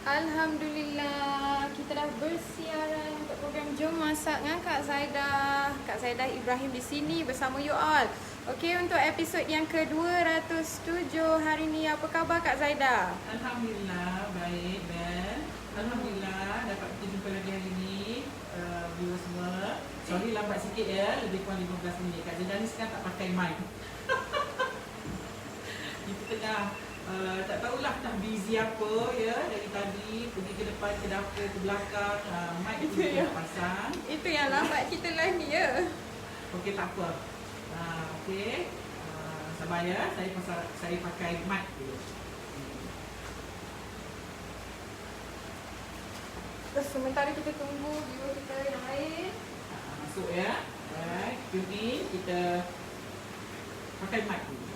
Alhamdulillah, kita dah bersiaran untuk program Jom Masak dengan Kak Zaidah. Kak Zaidah Ibrahim di sini bersama you all. Okey, untuk episod yang ke-207 hari ni, apa khabar Kak Zaidah? Alhamdulillah, baik Ben. Alhamdulillah dapat kita jumpa lagi hari ni, viewers semua. Sorry lambat sikit ya, lebih kurang 15 minit. Kak Zaidah ni sekarang tak pakai mic. Kita tengah tak tahulah dah busy apa ya, dari tadi pergi ke depan, ke dapur, ke belakang, mic itu nak pasang. Itu yang lambat kita lah ni ya. Okey, tak apa. Okey, sabar ya, saya pakai mic dulu. Terus sementara kita tunggu viewer kita yang lain. Masuk ya. Alright, ini kita pakai mic dulu.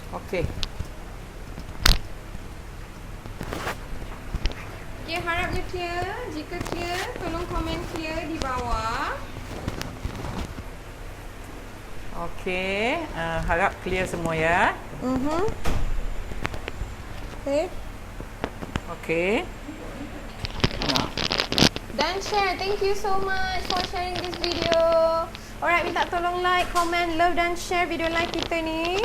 Okey. Okay, harapnya clear. Jika clear, tolong komen clear di bawah. Okey, harap clear semua ya. Okay. Okey. Dan share. Thank you so much for sharing this video. Alright, minta tolong like, comment, love dan share video live kita ni.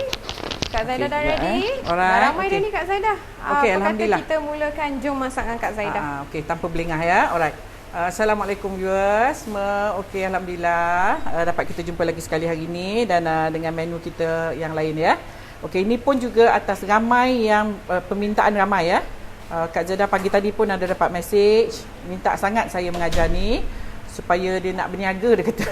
Kak Zaidah dah ready? Alright, Dah ramai dah ni Kak Zaidah. Okey, alhamdulillah. Apa kata kita mulakan Jom Masak dengan Kak Zaidah. Okey, tanpa belengah ya. Alright. Assalamualaikum viewers semua. Okey, alhamdulillah dapat kita jumpa lagi sekali hari ini dan dengan menu kita yang lain ya. Okey, ini pun juga atas ramai yang permintaan ramai ya. Kak Zaidah pagi tadi pun ada dapat message minta sangat saya mengajar ni supaya dia nak berniaga dia kata.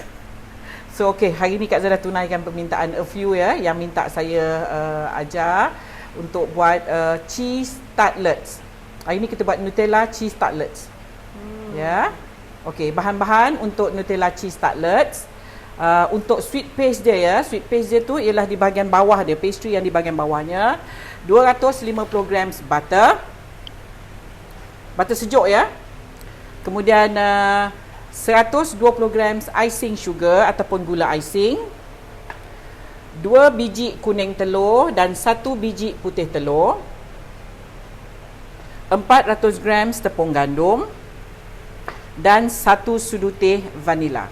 So okey, hari ni Kak Zaidah tunaikan permintaan a few ya yang minta saya ajar untuk buat cheese tartlets. Hari ni kita buat Nutella cheese tartlets. Ya. Okey, bahan-bahan untuk Nutella cheese tartlets. Untuk sweet paste dia ya, sweet paste dia tu ialah di bahagian bawah dia, pastry yang di bahagian bawahnya. 250 grams butter. Butter sejuk ya. Kemudian 120 grams icing sugar ataupun gula icing. 2 biji kuning telur dan 1 biji putih telur. 400 grams tepung gandum dan 1 sudu teh vanila.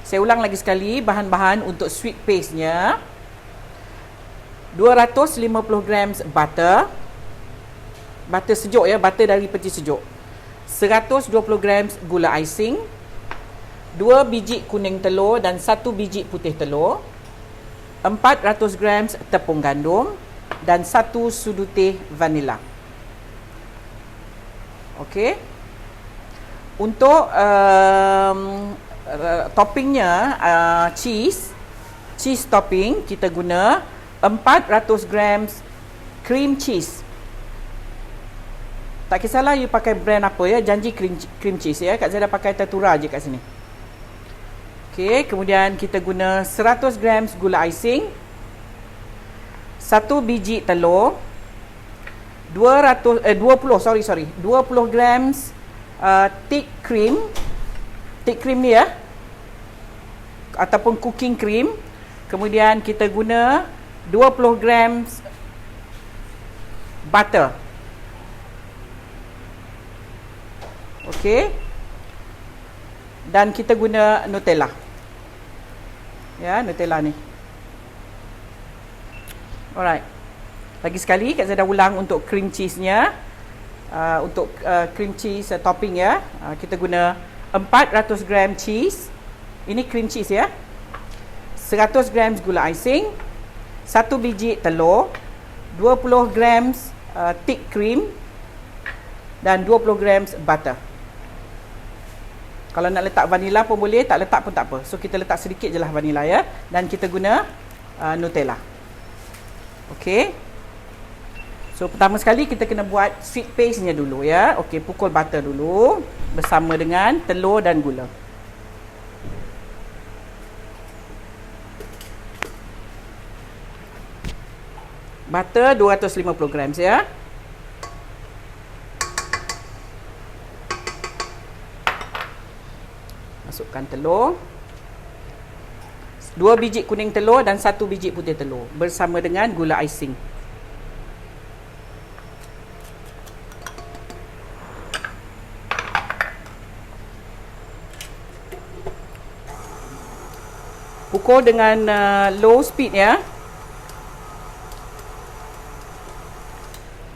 Saya ulang lagi sekali bahan-bahan untuk sweet paste-nya. 250 grams butter. Butter sejuk ya, butter dari peti sejuk. 120 grams gula icing. 2 biji kuning telur dan 1 biji putih telur. 400 grams tepung gandum dan 1 sudu teh vanila. Okey. Untuk toppingnya cheese topping kita guna 400 grams cream cheese. Tak kisahlah you pakai brand apa ya, janji cream cheese ya. Kak Zaidah pakai Tatura je kat sini. Okey, kemudian kita guna 100 grams gula icing, 1 biji telur, 20 grams thick cream ni ya, ataupun cooking cream. Kemudian kita guna 20 grams butter. Okey. Dan kita guna Nutella. Ya, Nutella ni. Alright. Lagi sekali Kak Zaidah ulang untuk cream cheese-nya. Untuk cream cheese topping ya. Kita guna 400 gram cheese. Ini cream cheese ya. 100 grams gula icing, 1 biji telur, 20 grams thick cream dan 20 grams butter. Kalau nak letak vanila pun boleh, tak letak pun tak apa. So kita letak sedikit je lah vanila ya. Dan kita guna Nutella. Okey. So pertama sekali kita kena buat sweet paste-nya dulu ya. Okey, pukul butter dulu bersama dengan telur dan gula. Butter 250 grams ya. Masukkan telur. 2 biji kuning telur dan 1 biji putih telur bersama dengan gula icing. Pukul dengan low speed ya.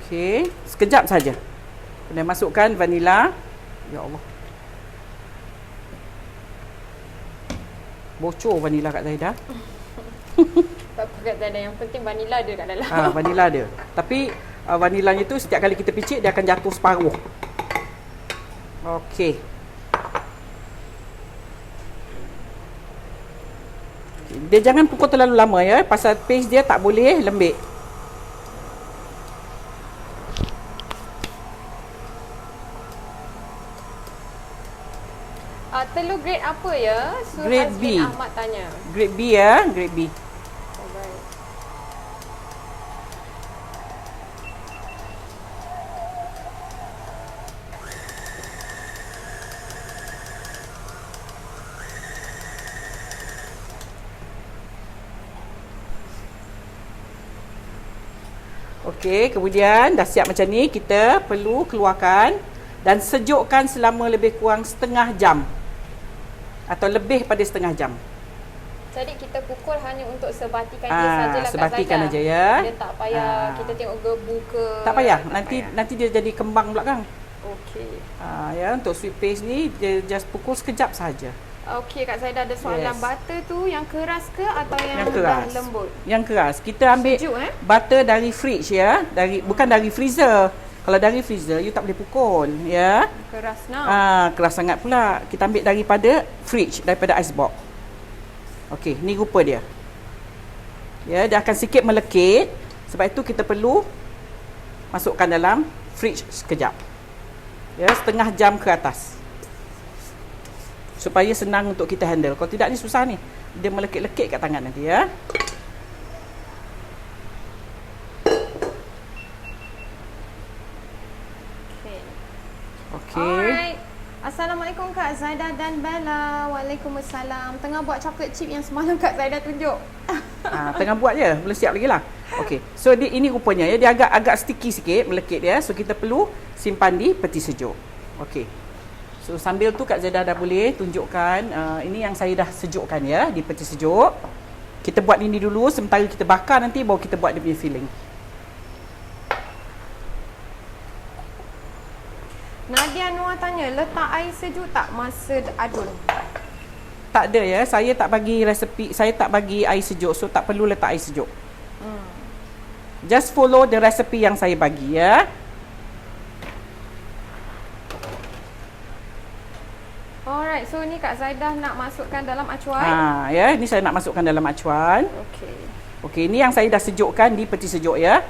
Okey, sekejap saja. Kemudian masukkan vanila. Ya Allah. Bocor vanila kat Zaidah. Tak apa kat Zaidah, yang penting vanila ada kat dalam. Vanila ada. Tapi vanilanya tu setiap kali kita picit dia akan jatuh separuh. Okey. Dia jangan pukul terlalu lama ya, pasal paste dia tak boleh lembik. Telur grade apa ya? Grade B. Ahmad tanya. Grade B ya, grade B. Alright. Okey, kemudian dah siap macam ni, kita perlu keluarkan dan sejukkan selama lebih kurang setengah jam. Atau lebih pada setengah jam. Jadi kita pukul hanya untuk sebatikan dia sajalah sebatikan Kak aja ya. Dia tak payah kita tengok gebu ke. Tak payah. Nanti dia jadi kembang belakang. Okey. Ya, untuk sweet paste ni dia just pukul sekejap saja. Okey, Kak Zaidah ada soalan. Yes. Butter tu yang keras ke atau yang keras. dah lembut? Yang keras. Kita ambil Sejuk, butter dari fridge ya, bukan dari freezer. Kalau dari freezer you tak boleh pukul ya. Keras nak. Keras sangat pula. Kita ambil daripada fridge, daripada ice box. Okey, ni rupa dia. Ya, dia akan sikit melekit. Sebab itu kita perlu masukkan dalam fridge sekejap. Ya, setengah jam ke atas. Supaya senang untuk kita handle. Kalau tidak ni susah ni. Dia melekit-lekit kat tangan nanti ya. Okay. Alright. Assalamualaikum Kak Zaidah dan Bella. Waalaikumsalam. Tengah buat chocolate chip yang semalam Kak Zaidah tunjuk. Tengah buat je. Belum siap lagi lah. Okey. So ini rupanya ya, dia agak sticky sikit, melekit dia. So kita perlu simpan di peti sejuk. Okey. So sambil tu Kak Zaidah dah boleh tunjukkan ini yang saya dah sejukkan ya di peti sejuk. Kita buat ini dulu sementara kita bakar, nanti baru kita buat dia punya filling. Nadia Noah tanya, letak air sejuk tak masa adun? Tak ada ya, saya tak bagi resepi, saya tak bagi air sejuk, so tak perlu letak air sejuk. Just follow the recipe yang saya bagi ya. Alright, so ni Kak Zaidah nak masukkan dalam acuan. Ya, ini saya nak masukkan dalam acuan. Okey, ini yang saya dah sejukkan di peti sejuk ya.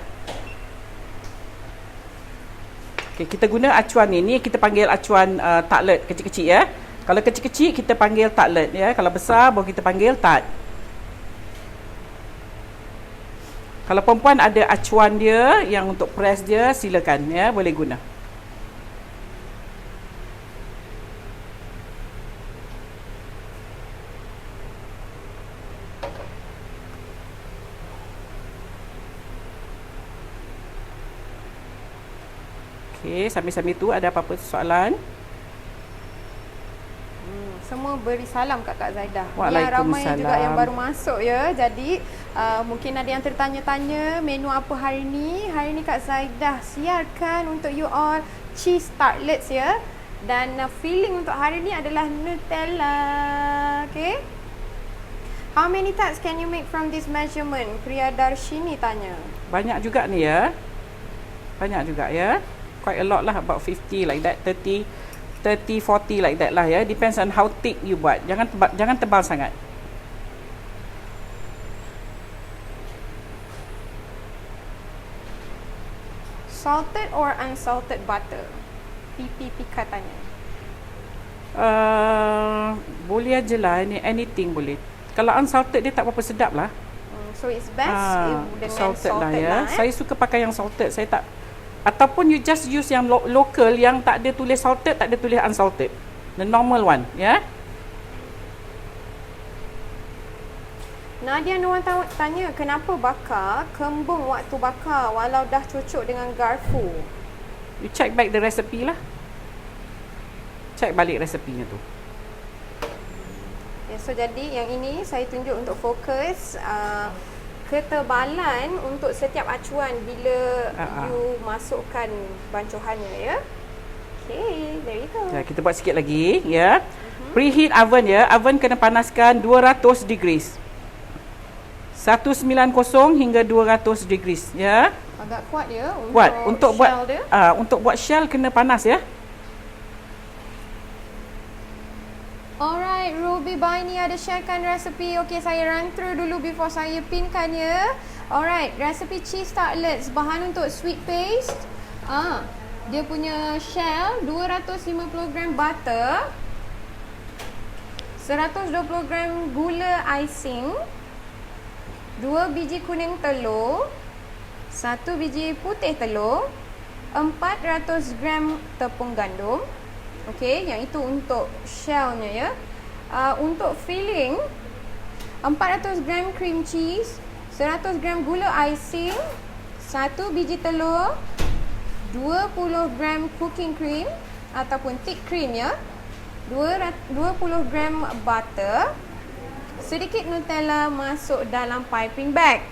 Okay, kita guna acuan ni kita panggil acuan tartlet kecil-kecil ya. Kalau kecil-kecil kita panggil tartlet ya. Kalau besar baru kita panggil tart. Kalau perempuan ada acuan dia yang untuk press dia, silakan ya, boleh guna. Okey, sambil-sambil tu ada apa-apa soalan? Semua beri salam kat Kak Zaidah. Waalaikumsalam. Yang ramai juga yang baru masuk ya. Jadi mungkin ada yang tertanya-tanya menu apa hari ni. Hari ni Kak Zaidah siarkan untuk you all cheese tartlets ya. Dan filling untuk hari ni adalah Nutella. Okay. How many tarts can you make from this measurement? Priyadarshini tanya. Banyak juga ni ya. Banyak juga ya. Quite a lot lah, about 50 like that, 30, 40 like that lah ya. Depends on how thick you buat. Jangan tebal sangat. Salted or unsalted butter? Pipi Pika tanya. Boleh aje lah, anything boleh. Kalau unsalted dia tak berapa sedap lah. So it's best dengan salted lah ya. lah, Saya suka pakai yang salted. Saya tak, ataupun you just use yang local yang tak ada tulis salted, tak ada tulis unsalted. The normal one, ya. Nadia Nuan tanya, kenapa bakar kembung waktu bakar walau dah cocok dengan garfu? You check back the recipe lah. Check balik resepinya tu. Ya, so jadi yang ini saya tunjuk untuk fokus ketebalan untuk setiap acuan bila you masukkan bancuhannya ya. Okay, there you go. Ya, kita buat sikit lagi ya. Preheat oven ya. Oven kena panaskan 200 degrees. 190 hingga 200 degrees ya. Agak kuat ya untuk Kuat untuk buat shell dia. Untuk buat shell kena panas ya. Alright, Ruby Baini ada sharekan resepi. Okay, saya run through dulu before saya pinkan ya. Alright, resepi cheese tartlets. Bahan untuk sweet paste. Dia punya shell 250 gram butter, 120 gram gula icing, 2 biji kuning telur, 1 biji putih telur, 400 gram tepung gandum. Okey, yang itu untuk shellnya ya. Untuk filling, 400 gram cream cheese, 100 gram gula icing, 1 biji telur, 20 gram cooking cream ataupun thick cream ya, 20 gram butter, sedikit Nutella masuk dalam piping bag.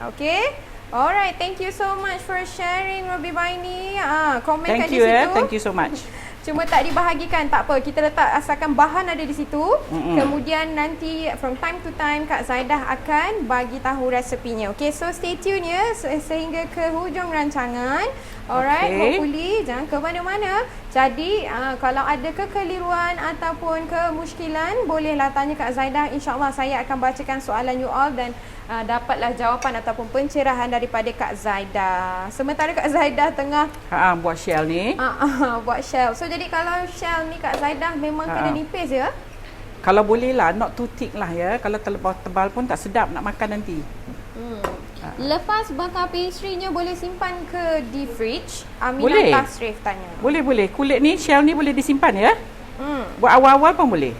Okey. Alright, thank you so much for sharing Ruby Baini. Komen kat di situ. Thank you so much. Cuma tak dibahagikan, tak apa. Kita letak asalkan bahan ada di situ. Kemudian nanti from time to time Kak Zaidah akan bagi tahu resepinya. Okay, so stay tune ya sehingga ke hujung rancangan. Alright, hopefully jangan ke mana-mana. Jadi kalau ada kekeliruan ataupun kemusykilan, bolehlah tanya Kak Zaidah. InsyaAllah saya akan bacakan soalan you all dan dapatlah jawapan ataupun pencerahan daripada Kak Zaidah. Sementara Kak Zaidah tengah buat shell ni. Buat shell. So jadi kalau shell ni Kak Zaidah memang kena nipis ya? Kalau boleh lah, not too thick lah ya. Kalau terlalu tebal pun tak sedap nak makan nanti. Lepas bakar pastry-nya boleh simpan ke di fridge? Boleh. Aminah Tasrif tanya. Boleh. Kulit ni, shell ni boleh disimpan ya. Buat awal-awal pun boleh.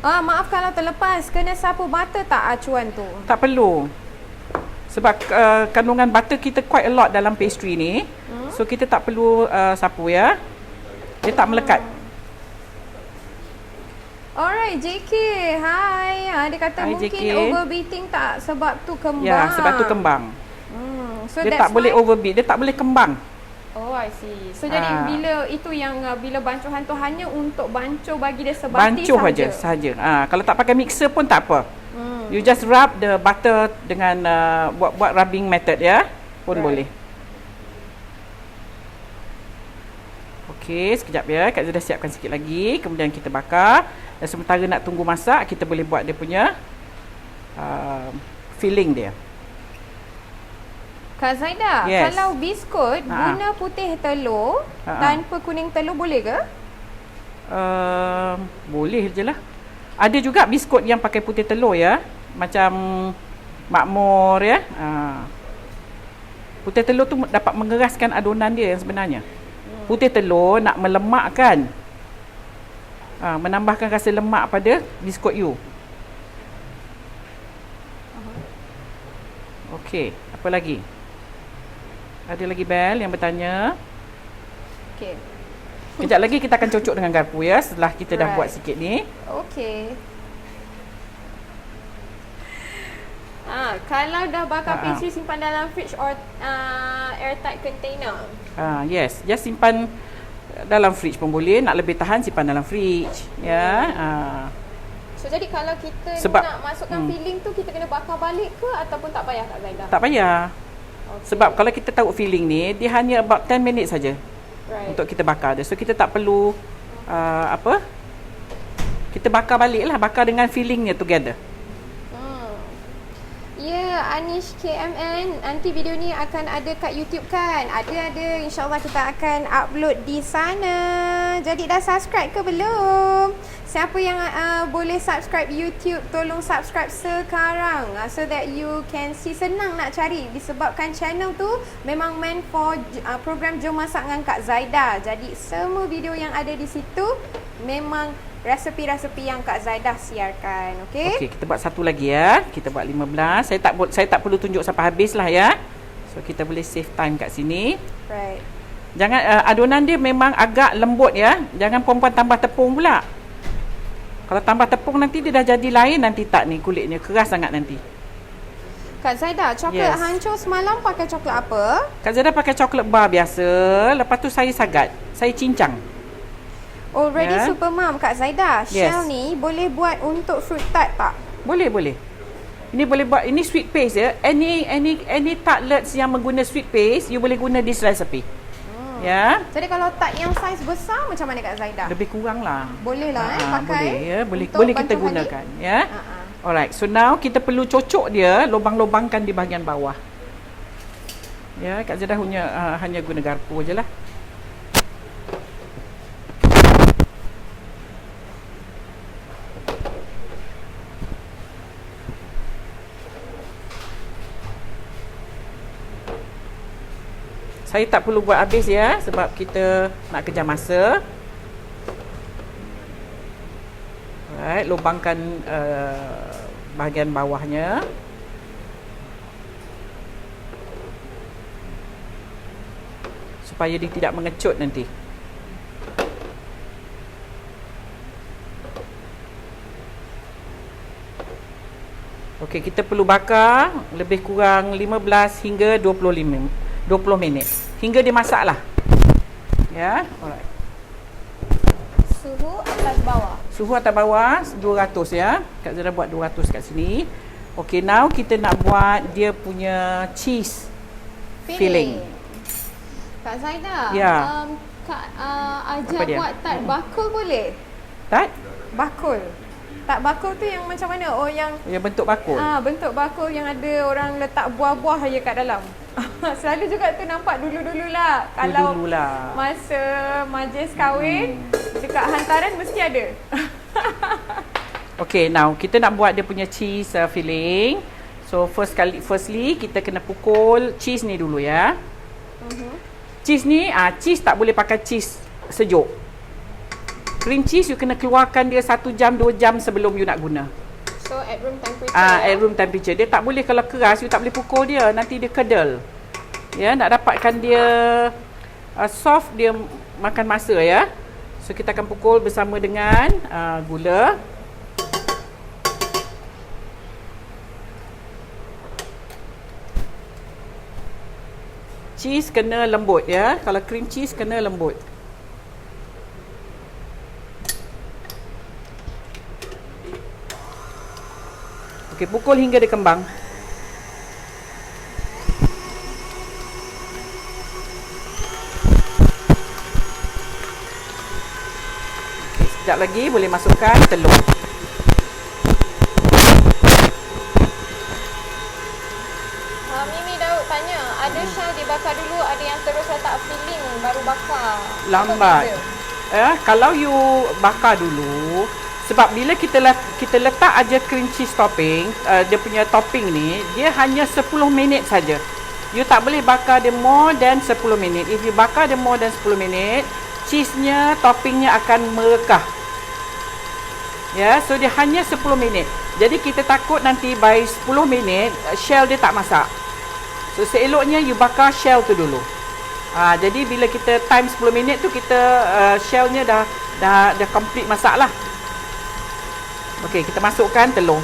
Maaf kalau terlepas, kena sapu butter tak acuan tu? Tak perlu. Sebab kandungan butter kita quite a lot dalam pastry ni. So kita tak perlu sapu ya. Dia tak melekat. Alright, JK. Hai. Dia kata Hai, mungkin JK. overbeating tak sebab tu kembang. Ya, sebab tu kembang. So Dia tak boleh overbeat, dia tak boleh kembang. Oh, I see. So jadi bila itu yang bila bancuhan tu hanya untuk bancuh bagi dia sebati Bancuh saja. Kalau tak pakai mixer pun tak apa. You just rub the butter dengan buat rubbing method ya. Pun boleh. Okey, sekejap ya. Kak Zaidah siapkan sikit lagi. Kemudian kita bakar. Dan sementara nak tunggu masak, kita boleh buat dia punya filling dia. Kak Zaidah, Yes. kalau biskut guna putih telur tanpa kuning telur boleh ke? Boleh je lah. Ada juga biskut yang pakai putih telur ya. Macam makmur ya. Putih telur tu dapat mengeraskan adunan dia yang sebenarnya. Putih telur nak melemakkan, menambahkan rasa lemak pada biskut you. Okey, apa lagi? Ada lagi Bel yang bertanya. Okey. Kejap lagi kita akan cocok dengan garpu ya, setelah kita dah buat sikit ni. Okey. Kalau dah bakar pastry simpan dalam fridge or airtight container. Yes, just simpan dalam fridge pun boleh. Nak lebih tahan simpan dalam fridge ya. So jadi kalau kita Sebab, nak masukkan filling tu, kita kena bakar balik ke ataupun tak payah Kak Zaidah? Tak payah. Sebab kalau kita tahu filling ni, dia hanya about 10 minutes saja untuk kita bakar dia. So kita tak perlu kita bakar balik lah, bakar dengan fillingnya together. Ya, Anish KMN, nanti video ni akan ada kat YouTube kan? Ada, insyaAllah kita akan upload di sana. Jadi dah subscribe ke belum? Siapa yang boleh subscribe YouTube, tolong subscribe sekarang so that you can see. Senang nak cari disebabkan channel tu memang meant for program Jom Masak dengan Kak Zaidah. Jadi semua video yang ada di situ memang resepi-resepi yang Kak Zaidah siarkan. Okey, kita buat satu lagi ya. Kita buat 15. Saya tak perlu tunjuk sampai habis lah ya. So kita boleh save time kat sini. Right. Jangan adunan dia memang agak lembut ya. Jangan perempuan tambah tepung pula. Kalau tambah tepung nanti dia dah jadi lain nanti tak ni kulitnya keras sangat nanti. Kak Zaidah, coklat hancur semalam pakai coklat apa? Kak Zaidah pakai coklat bar biasa. Lepas tu saya sagat. Saya cincang. Already super mom Kak Zaidah. Yes. Shell ni boleh buat untuk fruit tart tak? Boleh. Ini boleh buat, ini sweet paste ya. Any tartlets yang mengguna sweet paste, you boleh guna this recipe. Ya. Jadi kalau tart yang saiz besar macam mana Kak Zaidah? Lebih kurang lah. Boleh lah pakai. Boleh ya, boleh kita gunakan ya. Alright, so now kita perlu cocok dia, lubang-lubangkan di bahagian bawah. Ya, Kak Zaidah hanya guna garpu je lah. Saya tak perlu buat habis ya sebab kita nak kejar masa. Alright, lubangkan bahagian bawahnya. Supaya dia tidak mengecut nanti. Okey, kita perlu bakar lebih kurang 15 hingga 20 minit. Hingga dia masak lah. Ya, alright. Suhu atas bawah. Suhu atas bawah 200 ya. Kak Zara buat 200 kat sini. Okay, now kita nak buat dia punya cheese filling. Kak Zaidah, ya. Kak ajar buat tart bakul boleh? Tart? Bakul. Tart bakul tu yang macam mana? Oh, yang bentuk bakul. Bentuk bakul yang ada orang letak buah-buah je kat dalam. Selalu juga tu nampak dulu-dululah. Kalau masa majlis kahwin, dekat hantaran mesti ada. Okay, now kita nak buat dia punya cheese filling. So firstly kita kena pukul cheese ni dulu ya. Cheese ni, cheese tak boleh pakai cheese sejuk. Cream cheese you kena keluarkan dia 1 jam 2 jam sebelum you nak guna. So at room temperature. At room temperature. Dia tak boleh kalau keras you tak boleh pukul dia, nanti dia kedel. Ya, nak dapatkan dia soft dia makan masa ya. So kita akan pukul bersama dengan gula. Cheese kena lembut ya. Kalau cream cheese kena lembut. Okey, pukul hingga dia kembang. Okey, sekejap lagi boleh masukkan telur. Mimi Daud tanya, ada shell dibakar dulu, ada yang terus letak filling baru bakar. Lambat. Kalau you bakar dulu, sebab bila kita letak aja cream cheese topping, dia punya topping ni, dia hanya 10 minit saja. You tak boleh bakar dia more than 10 minit. If you bakar dia more than 10 minit, cheese-nya, toppingnya akan merekah. Ya, so dia hanya 10 minit. Jadi kita takut nanti by 10 minit shell dia tak masak. So seeloknya you bakar shell tu dulu. Jadi bila kita time 10 minit tu kita shellnya dah complete masak lah. Okey, kita masukkan telur.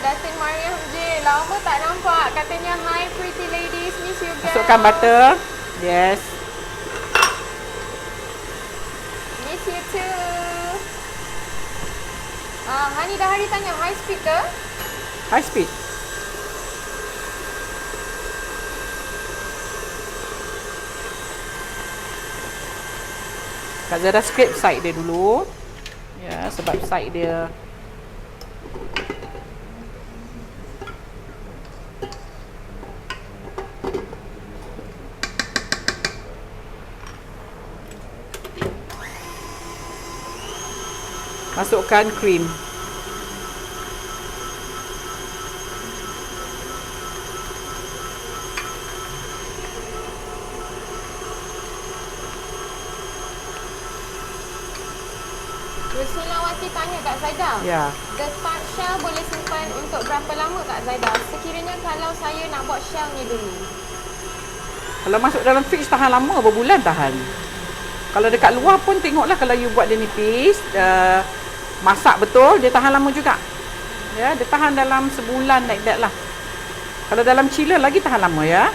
Datin Mariam J. Lama tak nampak. Katanya, hi pretty ladies, miss you guys. Masukkan butter. Yes. Miss you too. Hani Dahari tanya, high speed ke? High speed. Kak Zara scrape side dia dulu. Ya, sebab side dia masukkan krim. Fifi tanya Kak Zaida. Ya. The tart shell boleh simpan untuk berapa lama Kak Zaida? Sekiranya kalau saya nak buat shellnya dulu. Kalau masuk dalam fridge tahan lama, berbulan tahan. Kalau dekat luar pun tengoklah, kalau you buat dia nipis, masak betul, dia tahan lama juga. Ya, dia tahan dalam sebulan like that lah. Kalau dalam chiller lagi tahan lama ya.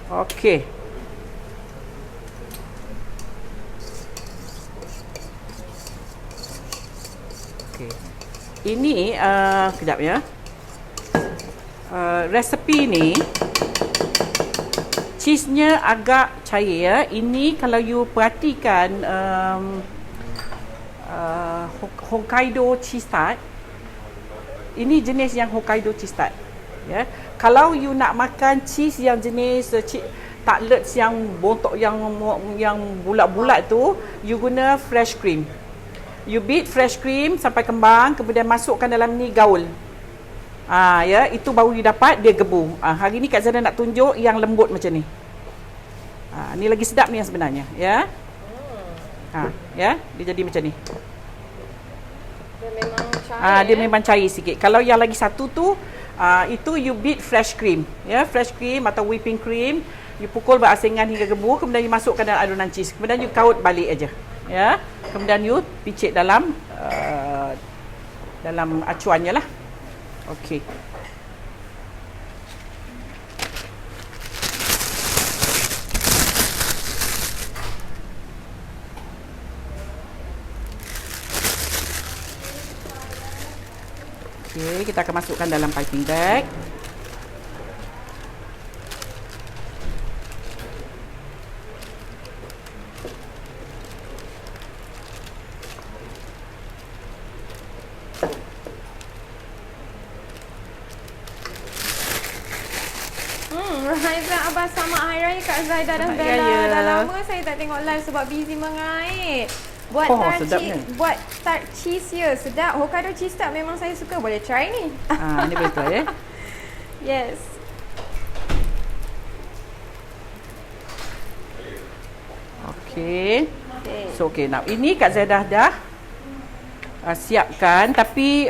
Okey. Okey. Ini kejap ya. Resepi ni cheese-nya agak cair ya. Ini kalau you perhatikan Hokkaido cheese tart. Ini jenis yang Hokkaido cheese tart. Ya. Kalau you nak makan cheese yang jenis tartlets yang bontok yang bulat-bulat tu, you guna fresh cream. You beat fresh cream sampai kembang, kemudian masukkan dalam ni gaul. Ya, itu baru you dapat dia gebu. Hari ni Kak Zaida nak tunjuk yang lembut macam ni. Ni lagi sedap ni yang sebenarnya, ya. Ya, dia jadi macam ni. Dia memang cair. Dia memang cair sikit. Kalau yang lagi satu tu, itu you beat fresh cream, ya, fresh cream atau whipping cream. You pukul berasingan hingga gebu, kemudian you masukkan dalam adunan cheese. Kemudian you kaut balik aja, ya. Kemudian you picit dalam acuannya lah. Okey. Okey, kita akan masukkan dalam piping bag. Haizat Abbas sama Hari Raya Kak Zaida dan Selamat Bella. Raya. Dah lama saya tak tengok live sebab busy mengair. Buat tart cheese ya, sedap. Hokkaido cheese tart memang saya suka. Boleh try ni. Ni boleh try ya. Yes. Okey. So okey, now ini Kak Zaida dah siapkan, tapi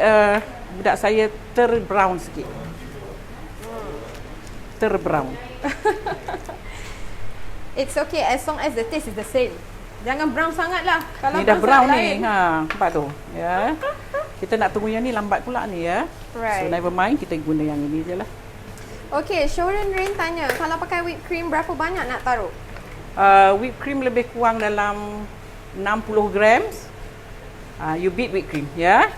budak saya terbrown sikit. Terbrown. It's okay as long as the taste is the same. Jangan brown sangat lah. Kalau Ni dah brown lain. ni. Nampak tu. Ya. Kita nak tunggu yang ni lambat pula ni ya. Right. So never mind, kita guna yang ini je lah. Okay, Shoren Rain tanya, kalau pakai whipped cream berapa banyak nak taruh? Whipped cream lebih kurang dalam 60 grams. You beat whipped cream ya.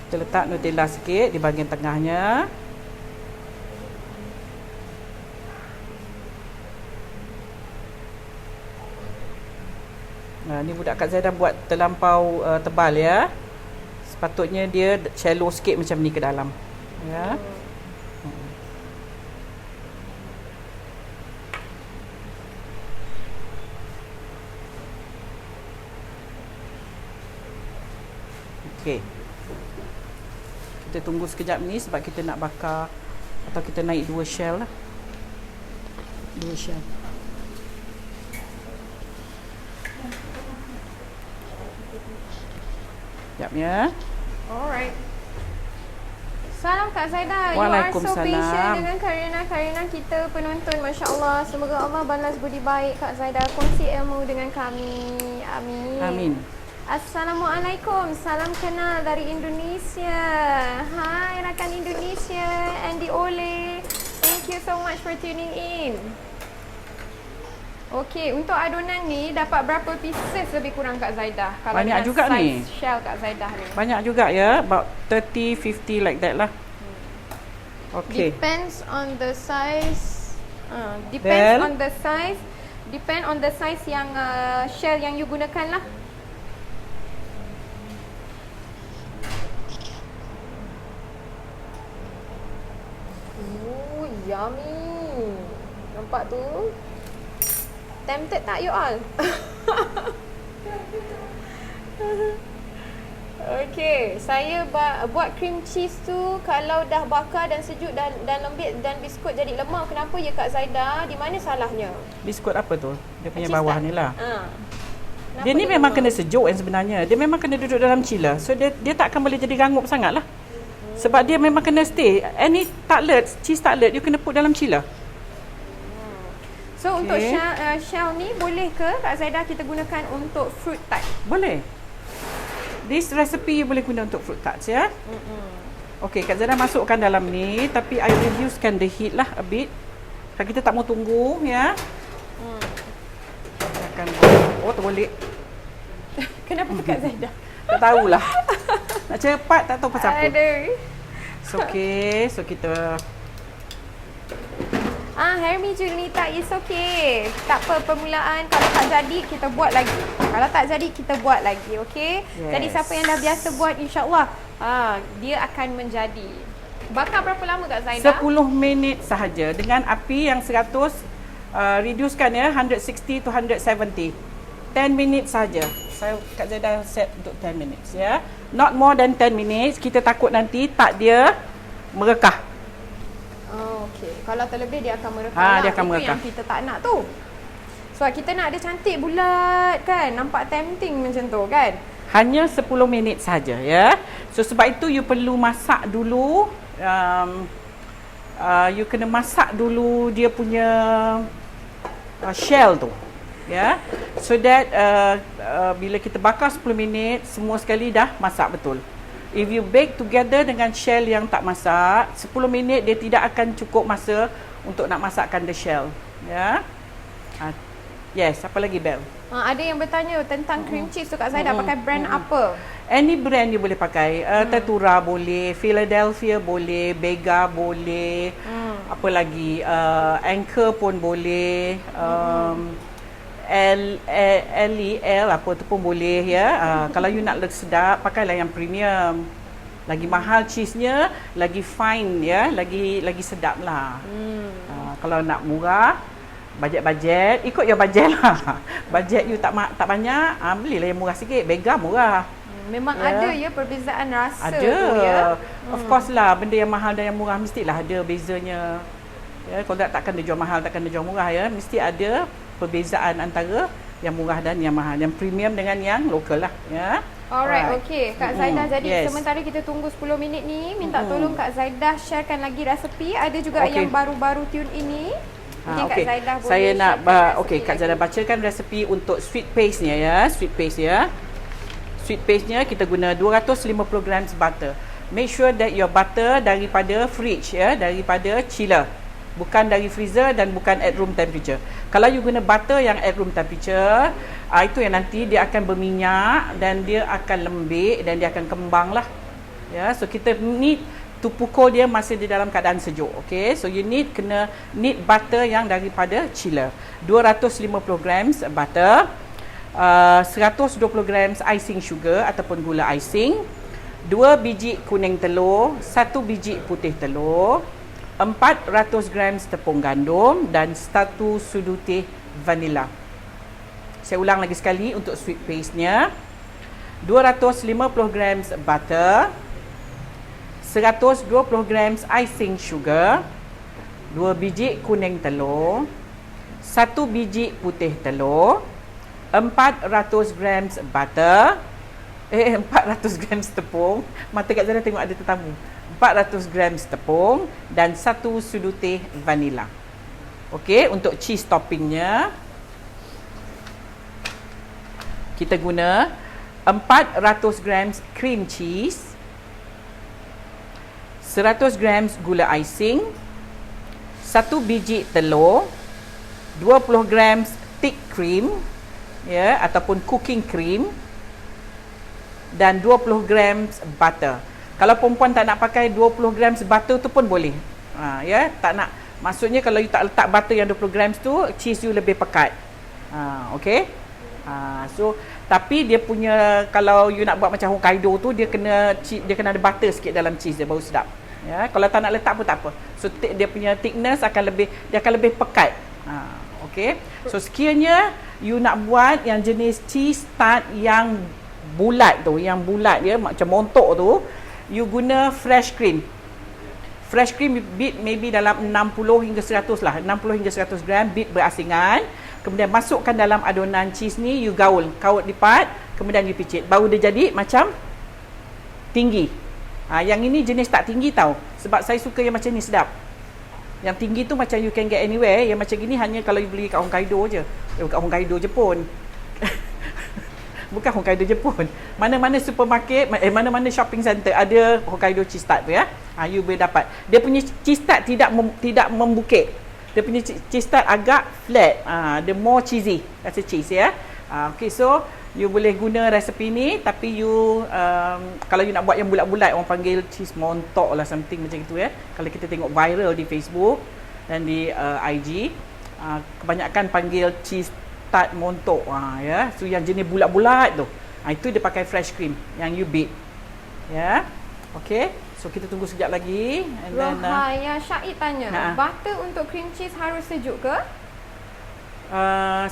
Kita letak Nutella sikit di bahagian tengahnya. Ni budak Kak Zaida buat terlampau tebal ya. Sepatutnya dia shallow sikit macam ni ke dalam. Ya. Okey. Kita tunggu sekejap ni sebab kita nak bakar atau kita naik 2 shell lah. 2 shell. Sekejap ya. Alright. Salam Kak Zaida. You are so patient dengan Karina kita penonton. Masya Allah. Semoga Allah balas budi baik Kak Zaida. Kongsi ilmu dengan kami. Amin. Amin. Assalamualaikum. Salam kenal dari Indonesia. Hai rakan Indonesia. Andy Ole. Thank you so much for tuning in. Okey, untuk adunan ni dapat berapa pieces lebih kurang Kak Zaida? Kalau banyak juga ni. Shell Kak Zaida ni. Banyak juga ya, about 30, 50 like that lah. Okay. Depends on the size. Depend on the size yang shell yang you gunakan lah. Yummy. Nampak tu? Tempted tak you all? Okey, saya buat cream cheese tu kalau dah bakar dan sejuk dan lembik dan biskut jadi lemah, kenapa ya Kak Zaida? Di mana salahnya? Biskut apa tu? Dia punya Cheese bawah tak? ni lah. Kenapa Dia ni memang lemah? kena sejuk kan sebenarnya. Dia memang kena duduk dalam chiller. So dia tak akan boleh jadi rangup sangat lah. Sebab dia memang kena stay. Any tartlet, cheese tartlet, you kena put dalam chiller. So untuk shell ni boleh ke Kak Zaida kita gunakan untuk fruit tart? Boleh. This recipe you boleh guna untuk fruit tarts ya. Okey, Kak Zara masukkan dalam ni, tapi I reducekan the heat lah a bit. Kalau kita tak mau tunggu ya. Akan terboleh. Kenapa tu Kak Zaida? Tak tahulah. Nak cepat tak tahu pasal apa. Aduh. So, okey, so kita Hermi Junita, it's okay. Tak apa, permulaan kalau tak jadi kita buat lagi. Kalau tak jadi kita buat lagi, okey? Yes. Jadi siapa yang dah biasa buat, insya-Allah dia akan menjadi. Bakar berapa lama Kak Zaida? 10 minit sahaja dengan api yang 100, reducekan ya 160 to 170. 10 minit sahaja. Saya Kak Zaida set untuk 10 minutes ya. Not more than 10 minutes. Kita takut nanti tak dia merekah. Oh, okey. Kalau terlebih dia akan merekah. Dia akan Itu merekah. yang kita tak nak tu. Sebab kita nak ada cantik bulat kan. Nampak tempting macam tu kan. Hanya 10 minit sahaja ya. So sebab itu you perlu masak dulu. You kena masak dulu dia punya shell tu. Ya. So that bila kita bakar 10 minit semua sekali dah masak betul. If you bake together dengan shell yang tak masak, 10 minit dia tidak akan cukup masa untuk nak masakkan the shell. Ya. Yes, apa lagi Bel? Ada yang bertanya tentang cream cheese tu Kak Zaida pakai brand apa? Any brand you boleh pakai. Tatura boleh, Philadelphia boleh, Bega boleh. Apa lagi? Anchor pun boleh. LEL apa tu pun boleh ya. Kalau you nak sedap, pakailah yang premium. Lagi mahal cheese-nya, lagi fine ya, lagi sedap lah. Kalau nak murah, bajet ikut your budget lah. Budget you tak banyak, belilah yang murah sikit. Bega murah. Memang ada ya perbezaan rasa ada. tu ya. Of course lah, benda yang mahal dan yang murah mestilah ada bezanya. Ya, kalau takkan dia jual mahal, takkan dia jual murah ya. Mesti ada perbezaan antara yang murah dan yang mahal, yang premium dengan yang lokal lah ya. Alright, okey. Kak Zaida, jadi Yes. sementara kita tunggu 10 minit ni, minta tolong Kak Zaida sharekan lagi resepi. Ada juga Okey. yang baru-baru tune ini. Mungkin Kak Okey. Zaida boleh Saya nak sharekan okey, resepi Kak Zaida lagi. bacakan resepi untuk sweet paste-nya ya. Sweet paste ya. Sweet paste-nya kita guna 250 grams butter. Make sure that your butter daripada fridge ya, daripada chiller. Bukan dari freezer dan bukan at room temperature. Kalau you guna butter yang at room temperature, itu yang nanti dia akan berminyak dan dia akan lembik dan dia akan kembang lah. Ya, so kita need to pukul dia masih di dalam keadaan sejuk. Okay, so you need butter yang daripada chiller. 250 grams butter, 120 grams icing sugar ataupun gula icing, 2 biji kuning telur, 1 biji putih telur, 400 grams tepung gandum dan 1 sudu teh vanila. Saya ulang lagi sekali untuk sweet paste-nya. 250 grams butter, 120 grams icing sugar, 2 biji kuning telur, 1 biji putih telur, 400 grams butter, 400 grams tepung. Mata Kak Zara tengok ada tetamu. 400 grams tepung dan 1 sudu teh vanila. Okey, untuk cheese toppingnya kita guna 400 grams cream cheese, 100 grams gula icing, 1 biji telur, 20 grams thick cream ya ataupun cooking cream dan 20 grams butter. Kalau perempuan tak nak pakai 20 grams butter tu pun boleh. Ya, tak nak. Maksudnya kalau you tak letak butter yang 20 grams tu, cheese you lebih pekat. Okey. So tapi dia punya, kalau you nak buat macam Hokkaido tu, dia kena ada butter sikit dalam cheese dia baru sedap. Ya, kalau tak nak letak pun tak apa. So dia punya thickness akan lebih pekat. Okey. So sekiranya you nak buat yang jenis cheese tart yang bulat tu, yang bulat dia macam montok tu, you guna fresh cream. Fresh cream you beat maybe dalam 60 hingga 100 lah, 60 hingga 100 gram, beat berasingan. Kemudian masukkan dalam adunan cheese ni, you gaul, kaut lipat, kemudian you picit. Baru dia jadi macam tinggi. Yang ini jenis tak tinggi tau, sebab saya suka yang macam ni, sedap. Yang tinggi tu macam you can get anywhere. Yang macam gini hanya kalau you beli kat Hokkaido je. Kat Hokkaido Jepun. Bukan Hokkaido Jepun. Mana-mana supermarket, mana-mana shopping center ada Hokkaido cheese tart tu ya. You boleh dapat. Dia punya cheese tart tidak membukit. Dia punya cheese tart agak flat. Dia more cheesy. Rasa cheese ya. Okay, so you boleh guna resepi ni, tapi you kalau you nak buat yang bulat-bulat, orang panggil cheese montok lah, something macam itu ya. Kalau kita tengok viral di Facebook dan di IG, kebanyakan panggil cheese tart montok ya. So yang jenis bulat-bulat tu, itu dia pakai fresh cream yang you beat ya. Okay, so kita tunggu sekejap lagi. Rohaya Syahid tanya, butter untuk cream cheese harus sejuk ke?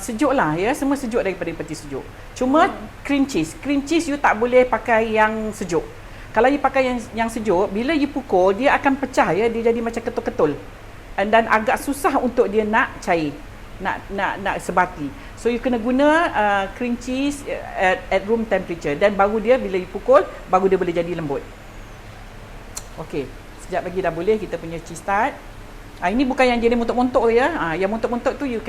Sejuk lah ya, semua sejuk daripada peti sejuk. Cuma cream cheese you tak boleh pakai yang sejuk. Kalau you pakai yang sejuk, bila you pukul dia akan pecah ya, dia jadi macam ketul-ketul. Dan agak susah untuk dia nak cair, nak sebati. So you kena guna cream cheese at room temperature, dan baru dia bila you pukul, baru dia boleh jadi lembut. Okey, sekejap lagi dah boleh kita punya cheese tart. Ini bukan yang jenis montok-montok ya. Yang montok-montok tu you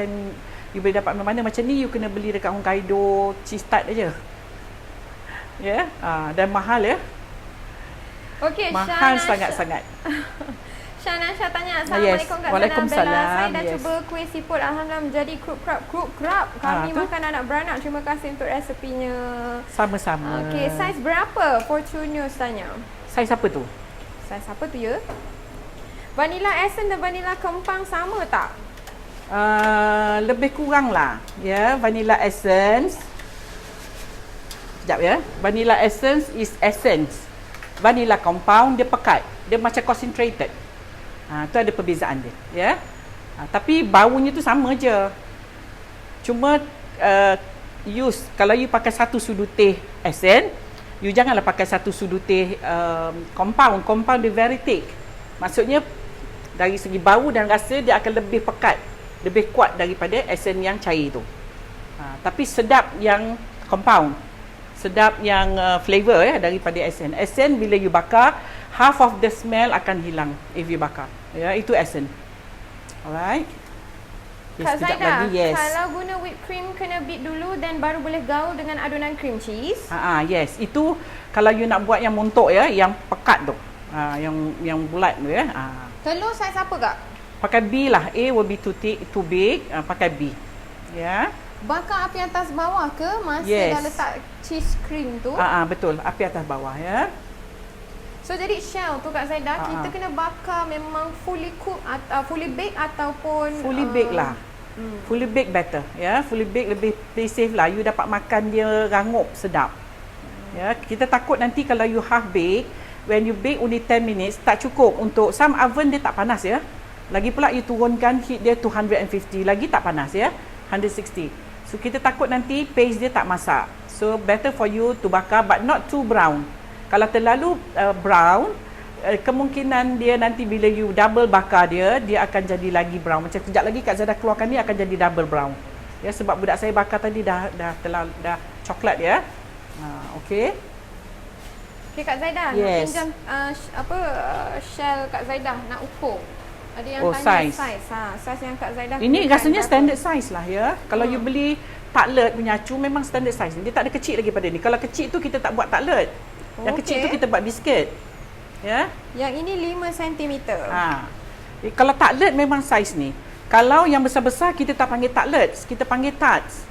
boleh dapat mana-mana. Macam ni you kena beli dekat Hokkaido cheese tart aja. Ya, dan mahal ya. Okey, mahal sangat-sangat. Syana Syah tanya, Assalamualaikum Kak Waalaikumsalam. Bella. Saya dah cuba kuih siput, alhamdulillah menjadi krup krap. Kami makan anak beranak. Terima kasih untuk resepinya. Sama-sama. Okey, saiz berapa? Fortune News tanya. Saiz apa tu? Saiz apa tu ya? Vanilla essence dan vanilla kempang sama tak? Lebih kurang lah ya. Vanilla essence, sekejap ya. Vanilla essence is essence. Vanilla compound dia pekat, dia macam concentrated. Tu ada perbezaan dia ya. Tapi baunya tu sama je. Cuma kalau you pakai satu sudu teh essence, you janganlah pakai satu sudu teh compound. Compound dia very thick. Maksudnya dari segi bau dan rasa dia akan lebih pekat, lebih kuat daripada esen yang cair tu. Tapi sedap yang compound, sedap yang flavor ya daripada esen. Esen bila you bakar, half of the smell akan hilang if you bakar. Ya, itu esen. Alright. Kak Zaidah, kalau guna whipped cream kena beat dulu dan baru boleh gaul dengan adunan cream cheese. Yes, itu kalau you nak buat yang montok ya, yang pekat tu. Yang bulat tu ya. Telur saiz apa Kak? Pakai B lah. A will be too big, pakai B. Ya. Bakar api atas bawah ke masa dah letak cheese cream tu? Betul, api atas bawah ya. So jadi shell tu Kak Zaidah, kita kena bakar memang fully cook atau fully bake ataupun fully bake lah. Fully bake better ya. Fully bake lebih play safe lah. You dapat makan dia rangup, sedap. Ya, kita takut nanti kalau you half bake, when you bake only 10 minutes, tak cukup untuk some oven dia tak panas ya. Lagi pula you turunkan heat dia 250, lagi tak panas ya. 160. So kita takut nanti paste dia tak masak. So better for you to bakar but not too brown. Kalau terlalu brown, kemungkinan dia nanti bila you double bakar dia akan jadi lagi brown. Macam kejap lagi Kak Zaidah keluarkan ni akan jadi double brown. Ya, sebab budak saya bakar tadi dah coklat ya. Okey. Okey Kak Zaidah, nak pinjam shell Kak Zaidah nak ukur. Ada yang tanya saiz. Saiz yang Kak Zaidah. Ini rasanya standard size lah ya. Kalau you beli taklet punya acu memang standard size. Dia tak ada kecil lagi pada ni. Kalau kecil tu kita tak buat taklet. Yang kecil tu kita buat biskit. Ya. Yang ini 5 cm. Kalau taklet memang saiz ni. Kalau yang besar-besar kita tak panggil taklet, kita panggil tarts.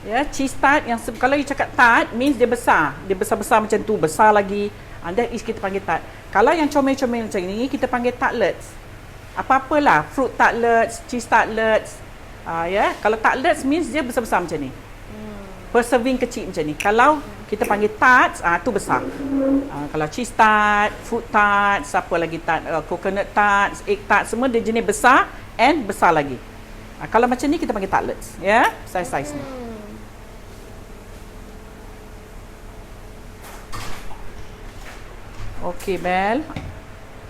Ya, cheese tart yang kalau you cakap tart means dia besar. Dia besar-besar macam tu, besar lagi. That is kita panggil tart. Kalau yang comel-comel macam ni kita panggil tartlets. Apa-apalah, fruit tartlets, cheese tartlets. Ya, kalau tartlets means dia besar-besar macam ni. Per serving kecil macam ni. Kalau kita panggil tarts, tu besar. Kalau cheese tart, fruit tarts, apa lagi tart, coconut tarts, egg tarts, semua dia jenis besar and besar lagi. Kalau macam ni kita panggil tartlets, ya, size-size ni. Okey, Bel.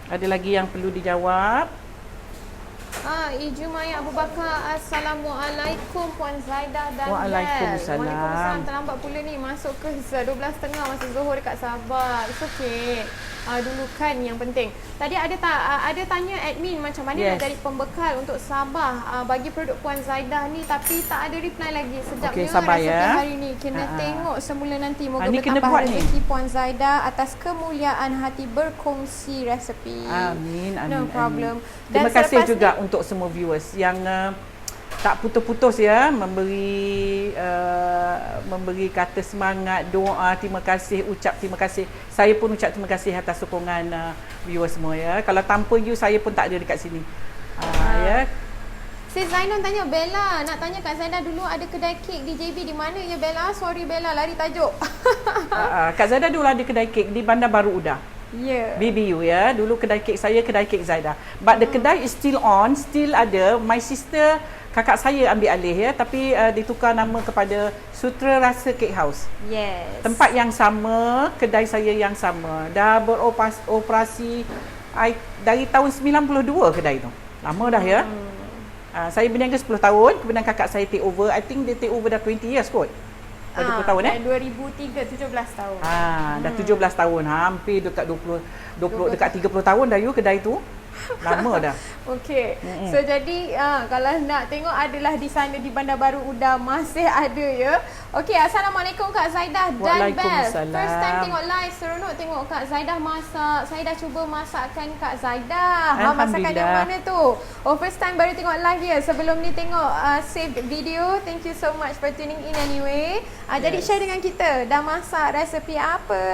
Ada lagi yang perlu dijawab? Iju Maya Abu Bakar. Assalamualaikum Puan Zaidah dan Waalaikumsalam. Waalaikumsalam. Terlambat pula ni masuk ke 12.30 masa Zuhur dekat Sabah. It's okay. Dulu kan yang penting. Tadi ada tanya admin macam mana nak cari pembekal untuk Sabah bagi produk Puan Zaidah ni, tapi tak ada reply lagi. Sekejapnya resepi hari ni kena tengok semula nanti. Moga bertambah rezeki Puan Zaidah atas kemuliaan hati berkongsi resepi. Amin. No problem. Terima kasih juga untuk semua viewers yang tak putus-putus ya memberi kata semangat, doa, terima kasih, ucap terima kasih. Saya pun ucap terima kasih atas sokongan viewers semua ya. Kalau tanpa you saya pun tak ada dekat sini. Ya. Si Zainon tanya Bella, nak tanya Kak Zaidah dulu ada kedai kek di JB di mana ya Bella? Sorry Bella, lari tajuk. Kak Zaidah dulu ada kedai kek di Bandar Baru Uda. BBU ya. Dulu kedai kek saya kedai kek Zaidah. But the kedai is still on, still ada. My sister, kakak saya ambil alih ya, tapi ditukar nama kepada Sutra Rasa Cake House. Yes. Tempat yang sama, kedai saya yang sama. Dah beroperasi dari tahun 92 kedai tu. Lama dah ya. Saya berniaga 10 tahun, kemudian kakak saya take over. I think dia take over dah 20 years kot. 20 tahun 2003, 17 tahun. Dah 17 tahun, hampir dekat 20 dekat 30 tahun dah you kedai tu. Lama dah. Okey. So jadi kalau nak tengok adalah di sana di Bandar Baru Uda masih ada ya. Okey, assalamualaikum Kak Zaidah dan Bel. First time tengok live, seronok tengok Kak Zaidah masak. Saya dah cuba masakkan Kak Zaidah. Masakan yang mana tu? First time baru tengok live ya. Sebelum ni tengok save video. Thank you so much for tuning in anyway. Jadi share dengan kita dah masak resepi apa?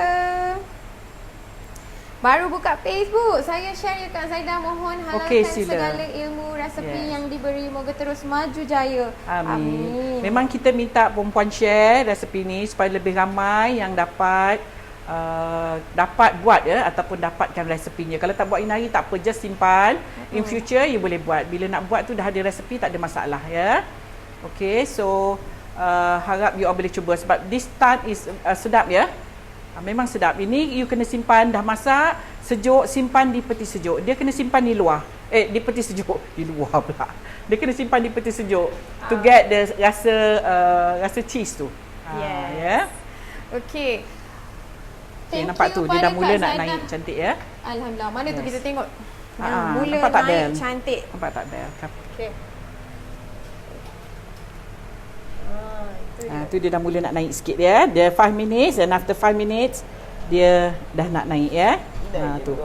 Baru buka Facebook, saya share ya Kak Zaidah, mohon halalkan segala ilmu resepi yang diberi, moga terus maju jaya. Amin. Memang kita minta perempuan share resepi ni supaya lebih ramai yang dapat buat ya ataupun dapatkan resepinya. Kalau tak buat hari tak apa, just simpan. In future you boleh buat. Bila nak buat tu dah ada resepi, tak ada masalah ya. Okay, so harap you all boleh cuba sebab this tart is sedap ya. Memang sedap. Ini you kena simpan dah masak, sejuk, simpan di peti sejuk. Dia kena simpan di luar. Di peti sejuk. Di luar pula. Dia kena simpan di peti sejuk to get the rasa cheese tu. Yes. Okay. Nampak tu dia dah mula nak naik cantik ya. Alhamdulillah. Mana tu kita tengok. Mula nampak tak naik cantik. Nampak tak Bel? Okay. Tu dia dah mula nak naik sikit ya. Dia 5 minutes and after 5 minutes dia dah nak naik ya. Tu.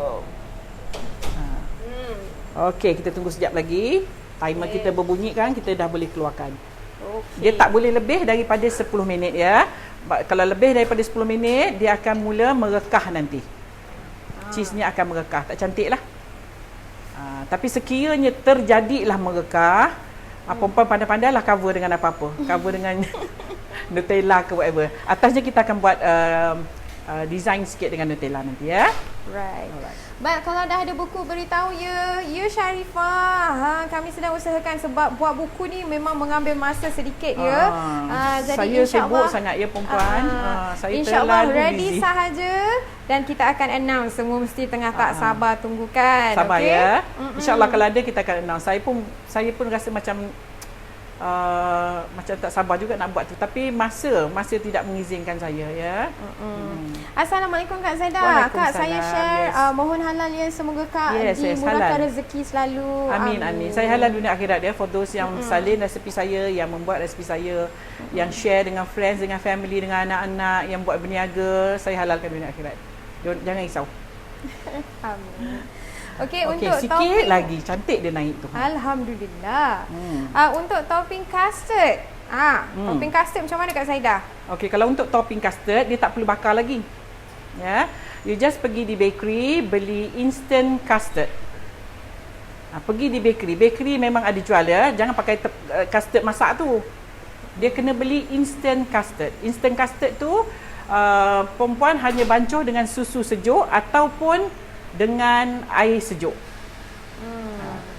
Okey, kita tunggu sekejap lagi. Timer kita berbunyi kan, kita dah boleh keluarkan. Dia tak boleh lebih daripada 10 minit ya. Kalau lebih daripada 10 minit dia akan mula merekah nanti. Cheese-nya akan merekah. Tak cantik lah. Tapi sekiranya terjadilah merekah, perempuan pandai-pandai lah cover dengan apa-apa. Cover dengan Nutella ke whatever. Atasnya kita akan buat design sikit dengan Nutella nanti ya. Right. Baik, kalau dah ada buku beritahu ya Sharifah. Kami sedang usahakan sebab buat buku ni memang mengambil masa sedikit ya. saya Jadi sibuk sangat ya perempuan. Saya InsyaAllah busy. ready sahaja dan kita akan announce. Semua mesti tengah tak sabar tunggukan. Sabar ya. InsyaAllah kalau ada kita akan announce. Saya pun rasa macam tak sabar juga nak buat tu, tapi masa tidak mengizinkan saya ya. Assalamualaikum Kak Zaidah. Kak, saya share mohon halal ya, semoga Kak dimurahkan rezeki selalu. Amin. Saya halal dunia akhirat ya, for those yang salin resepi saya, yang membuat resepi saya, yang share dengan friends, dengan family, dengan anak-anak, yang buat berniaga, saya halalkan dunia akhirat. Jangan risau. Amin. Okey, untuk sikit topping lagi cantik dia naik tu. Alhamdulillah. Untuk topping custard. Topping custard macam mana Kak Zaidah? Okey, kalau untuk topping custard dia tak perlu bakar lagi. Ya. You just pergi di bakery beli instant custard. Pergi di bakery. Bakery memang ada jual ya. Jangan pakai custard masak tu. Dia kena beli instant custard. Instant custard tu perempuan hanya bancuh dengan susu sejuk ataupun dengan air sejuk.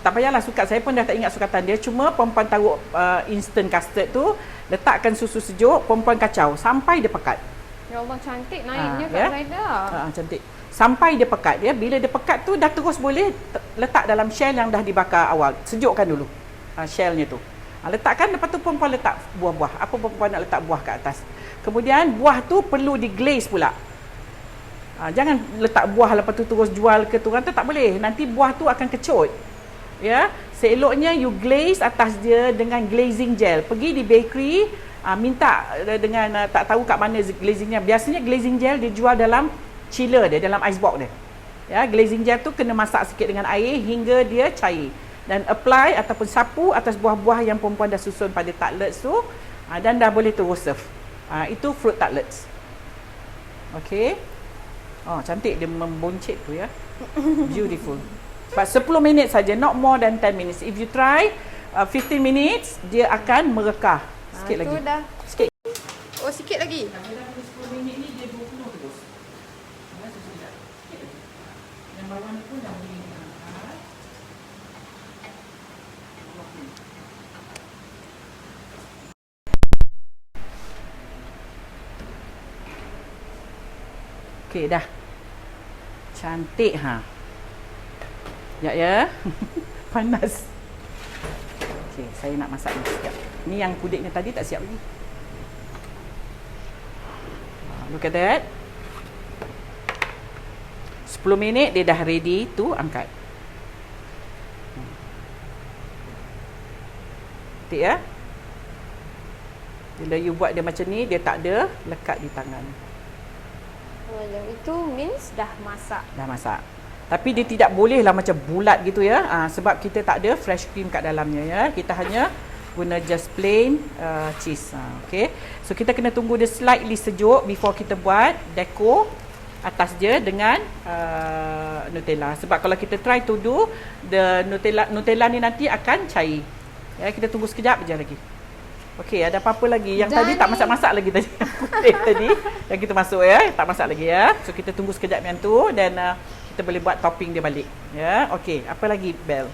Tak payahlah sukat, saya pun dah tak ingat sukatan dia. Cuma perempuan taruh instant custard tu, letakkan susu sejuk, perempuan kacau sampai dia pekat. Ya Allah, cantik naiknya Kak Zaidah. Cantik. sampai dia pekat ya. Bila dia pekat tu dah terus boleh letak dalam shell yang dah dibakar awal. Sejukkan dulu shellnya tu. Letakkan, lepas tu perempuan letak buah-buah. Apa perempuan nak letak buah kat atas. Kemudian buah tu perlu diglaze pula. Jangan letak buah lepas tu terus jual ke tu, tak boleh. Nanti buah tu akan kecut. Ya, seeloknya you glaze atas dia dengan glazing gel. Pergi di bakery, minta dengan tak tahu kat mana glazingnya. Biasanya glazing gel dia jual dalam chiller dia, dalam ice box dia. Ya, glazing gel tu kena masak sikit dengan air hingga dia cair. Dan apply ataupun sapu atas buah-buah yang perempuan dah susun pada tartlets tu, dan dah boleh terus serve. Itu fruit tartlets. Okey. Cantik dia memboncit tu ya. Beautiful. But 10 minit saja, not more than 10 minutes. If you try 15 minutes, dia akan merekah. Sikit lagi. Tu dah. Sikit. Oh, sikit lagi. Dalam 10 minit ni dia 20 terus. Yang bawah ni pun dah boleh diangkat. Okey dah. Cantik ya. Panas. Okey, saya nak masak ni sekejap. Ni yang kudiknya tadi tak siap lagi. Look at that. 10 minit dia dah ready tu angkat. Cantik ya. Bila you buat dia macam ni, dia tak ada lekat di tangan. Itu means dah masak. Dah masak. Tapi dia tidak bolehlah macam bulat gitu ya. Sebab kita tak ada fresh cream kat dalamnya ya. Kita hanya guna just plain cheese. Okay. So kita kena tunggu dia slightly sejuk before kita buat decor atas dia dengan Nutella. Sebab kalau kita try to do the Nutella ni nanti akan cair. Ya, kita tunggu sekejap je lagi. Okey, ada apa-apa lagi? Yang tadi tak masak-masak lagi tadi. Putih tadi yang kita masuk ya, tak masak lagi ya. So kita tunggu sekejap yang tu dan kita boleh buat topping dia balik. Ya, okey. Apa lagi, Bel?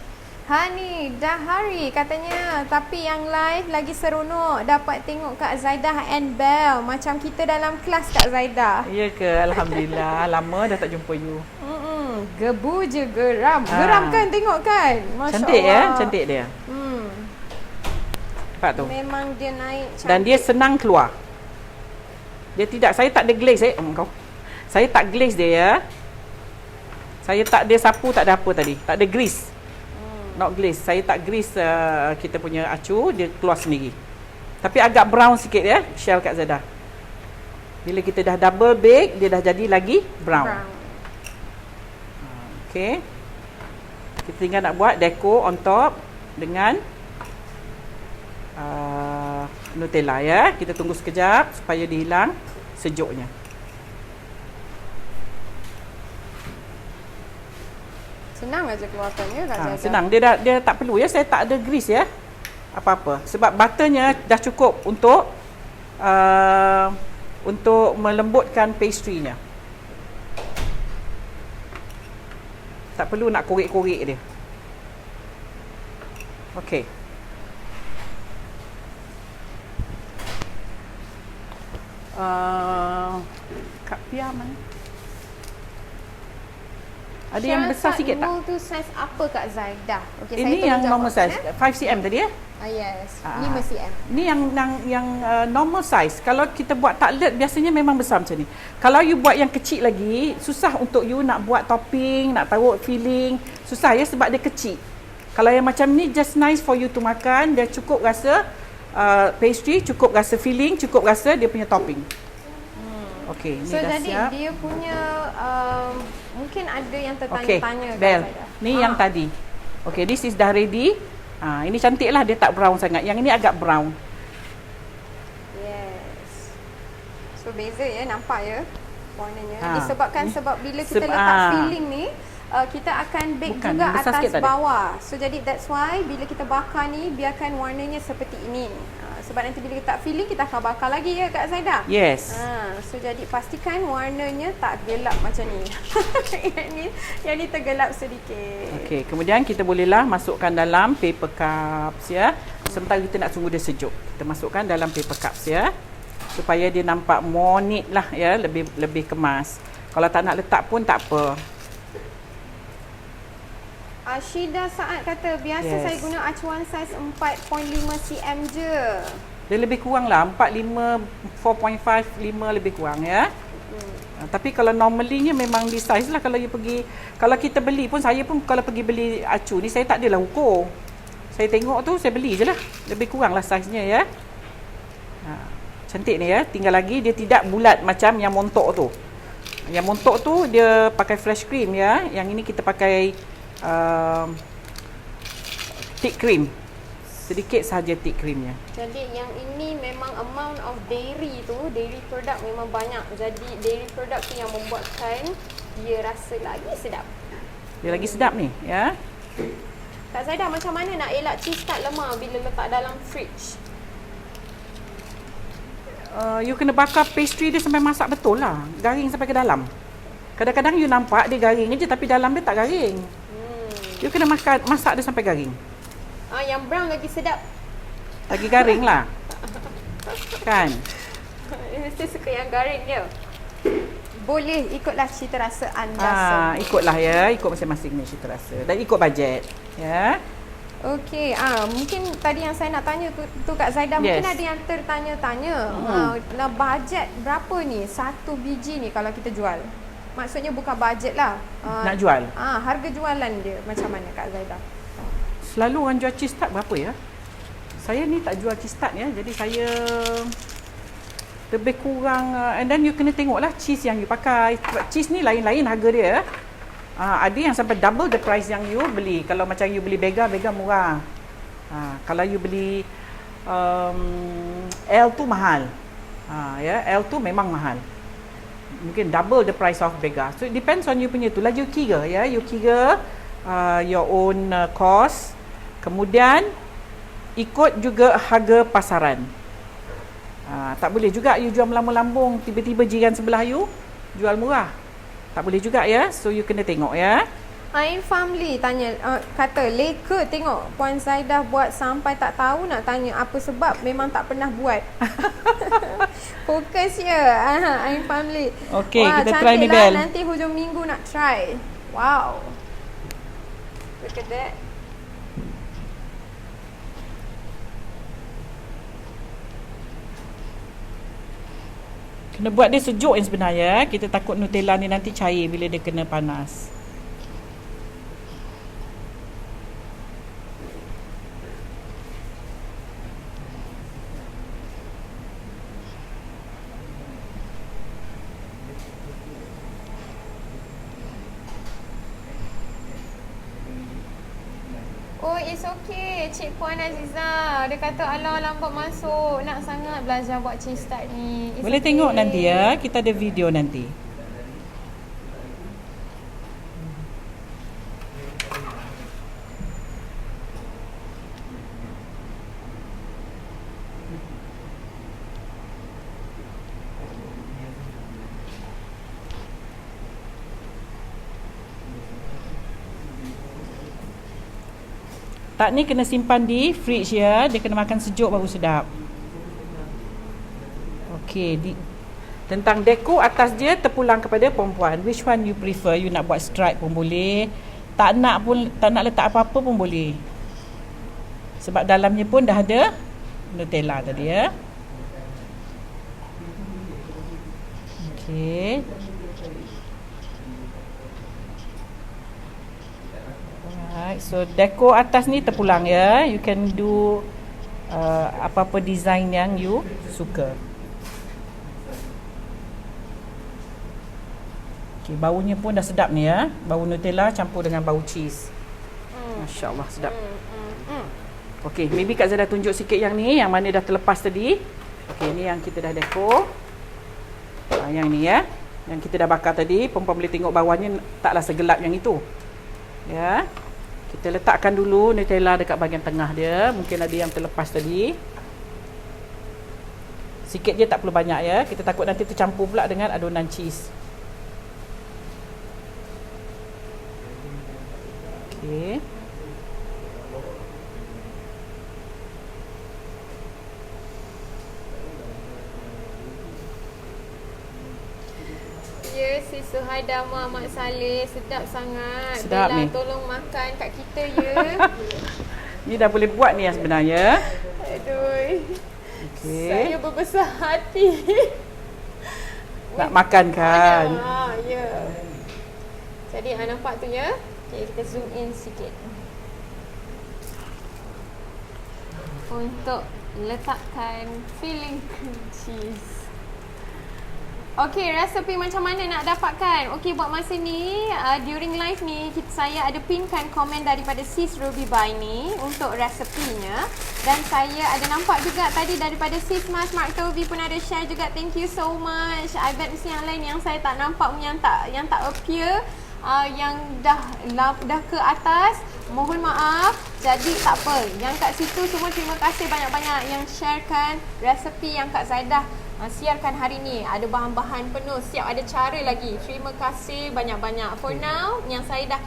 Ni dah hari katanya, tapi yang live lagi seronok dapat tengok Kak Zaidah and Bel macam kita dalam kelas Kak Zaidah. Ya ke? Alhamdulillah, lama dah tak jumpa you. Gebu je geram. Geram kan tengok kan? Masya Cantik Allah. ya, cantik dia. Tu. Memang dia naik cantik. Dan dia senang keluar. Dia tidak, saya tak ada glaze kau. Saya tak glaze dia ya. Saya tak ada sapu, tak ada apa tadi. Tak ada grease. Not glaze. Saya tak grease kita punya acu, dia keluar sendiri. Tapi agak brown sikit ya, shell Kak Zaidah. Bila kita dah double bake, dia dah jadi lagi brown. Okey. Kita tinggal nak buat decor on top dengan Nutella ya. Kita tunggu sekejap supaya dia hilang sejuknya. Senang aja keluarkannya Kak Zaidah. Senang. Dia tak perlu ya. Saya tak ada grease ya. Apa-apa. Sebab butternya dah cukup untuk melembutkan pastry-nya. Tak perlu nak korek-korek dia. Okey. Kak Pia mana? Ada yang besar sikit tak? Mold tu saiz apa Kak Zaidah? Okay, ini yang normal size, 5cm tadi ya? Yes, 5cm. Ini yang normal size. Kalau kita buat tartlet biasanya memang besar macam ni. Kalau you buat yang kecil lagi, susah untuk you nak buat topping, nak taruh filling. Susah ya sebab dia kecil. Kalau yang macam ni just nice for you to makan, dia cukup rasa pastry, cukup rasa filling, cukup rasa dia punya topping. Okey, ni so dah jadi siap. dia punya mungkin ada yang tertanya-tanya Okey, Bel, ni yang tadi. Okey, this is dah ready. Ini cantik lah, dia tak brown sangat. Yang ini agak brown. Yes. So beza ya, nampak ya warnanya. Disebabkan sebab bila kita Sebab, letak filling ni, kita akan bake bukan, juga besar atas sikit tadi. bawah. So jadi that's why bila kita bakar ni, biarkan warnanya seperti ini. Sebab nanti bila kita tak filling, kita akan bakar lagi ya Kak Zaidah? Yes. So jadi pastikan warnanya tak gelap macam ni. yang ni tergelap sedikit. Okey, kemudian kita bolehlah masukkan dalam paper cups ya. Sementara kita nak tunggu dia sejuk. Kita masukkan dalam paper cups ya. Supaya dia nampak more neat lah ya, lebih kemas. Kalau tak nak letak pun tak apa. Ashida Saad kata, biasa Yes. saya guna acuan saiz 4.5 cm je. Dia lebih kurang lah, 4.5, 4.5, 5 lebih kurang ya. Tapi kalau normalnya memang di saiz lah. Kalau you pergi, kalau kita beli pun, saya pun kalau pergi beli acu ni, saya tak adalah ukur. Saya tengok tu, saya beli je lah. Lebih kurang lah saiznya ya. Cantik ni ya. Tinggal lagi, dia tidak bulat macam yang montok tu. Yang montok tu, dia pakai fresh cream ya. Yang ini kita pakai thick cream. Sedikit sahaja thick creamnya. Jadi yang ini memang amount of dairy tu, dairy product memang banyak. Jadi dairy product tu yang membuatkan dia rasa lagi sedap. Dia lagi sedap ni ya. Kak Zaidah, macam mana nak elak cheese tak lemah bila letak dalam fridge? You kena bakar pastry dia sampai masak betul lah. Garing sampai ke dalam. Kadang-kadang you nampak dia garing je tapi dalam dia tak garing. You kena masak dia sampai garing. Yang brown lagi sedap. Lagi garing lah. Kan? Mesti suka yang garing dia. Boleh, ikutlah cita rasa anda semua. Ikutlah ya, ikut masing-masing ni cita rasa. Dan ikut bajet. Ya. Okey, mungkin tadi yang saya nak tanya tu Kak Zaidah, Yes. mungkin ada yang tertanya-tanya. Nah, bajet berapa ni satu biji ni kalau kita jual? Maksudnya bukan bajet lah. Nak jual? Harga jualan dia macam mana Kak Zaidah? Selalu orang jual cheese tart berapa ya? Saya ni tak jual cheese tart ya. Jadi saya lebih kurang and then you kena tengoklah cheese yang you pakai. Cheese ni lain-lain harga dia. Ada yang sampai double the price yang you beli. Kalau macam you beli Bega murah. Kalau you beli L tu mahal. Ya, L tu memang mahal. Mungkin double the price of Bega. So it depends on you punya tu lah. You kira ya, you kira your own cost. Kemudian ikut juga harga pasaran. Tak boleh juga you jual melambung-lambung, tiba-tiba jiran sebelah you jual murah. Tak boleh juga ya. So you kena tengok ya. Ain Family tanya, kata leka tengok Puan Zaidah buat sampai tak tahu nak tanya apa sebab, memang tak pernah buat. Fokus ya. Ain Family. Okey, wah, kita try ni cantik lah. Bel. Nanti hujung minggu nak try. Wow. Look at that. Kena buat dia sejuk yang sebenarnya. Kita takut Nutella ni nanti cair bila dia kena panas. Oh, it's okay. Cik Puan Aziza. Dia kata, alah lambat masuk. Nak sangat belajar buat cheese tart ni. It's Boleh okay. tengok nanti ya. Kita ada video nanti. Tak ni kena simpan di fridge ya. Dia kena makan sejuk baru sedap. Okey, tentang deko atas dia terpulang kepada perempuan. Which one you prefer? You nak buat stripe pun boleh. Tak nak letak apa-apa pun boleh. Sebab dalamnya pun dah ada Nutella tadi ya. Okey. Alright, so deko atas ni terpulang ya. You can do apa-apa design yang you suka. Okay, baunya pun dah sedap ni ya. Bau Nutella campur dengan bau cheese. Masya Allah sedap. Okay, maybe Kak Zaidah tunjuk sikit yang ni, yang mana dah terlepas tadi. Okay, ni yang kita dah deko. Yang ni ya, yang kita dah bakar tadi. Perempuan boleh tengok bawahnya taklah segelap yang itu. Ya. Kita letakkan dulu Nutella dekat bahagian tengah dia. Mungkin ada yang terlepas tadi. Sikit je, tak perlu banyak ya. Kita takut nanti tercampur pula dengan adunan cheese. Okey. Ya, kasih Suhaida Muhammad Saleh. Sedap sangat. Sedap Bella ni. tolong makan kat kita ya. Ni dah boleh buat ni sebenarnya. Aduh. Okey. Saya berbesar hati. Nak makan kan? Ya. Jadi nampak tu ya. Okay, kita zoom in sikit. Untuk letakkan filling cream cheese. Okey, resepi macam mana nak dapatkan? Okey, buat masa ni during live ni saya ada pinkan komen daripada Sis Ruby Baini untuk resepinya. Dan saya ada nampak juga tadi daripada Sis Mas Mark Tovi pun ada share juga. Thank you so much. I bet mesti yang lain yang saya tak nampak, yang tak appear, yang dah ke atas, mohon maaf. Jadi tak apa. Yang kat situ semua terima kasih banyak-banyak yang sharekan resepi yang Kak Zaidah siarkan hari ni. Ada bahan-bahan penuh, siap ada cara lagi. Terima kasih banyak-banyak. For now, yang saya dah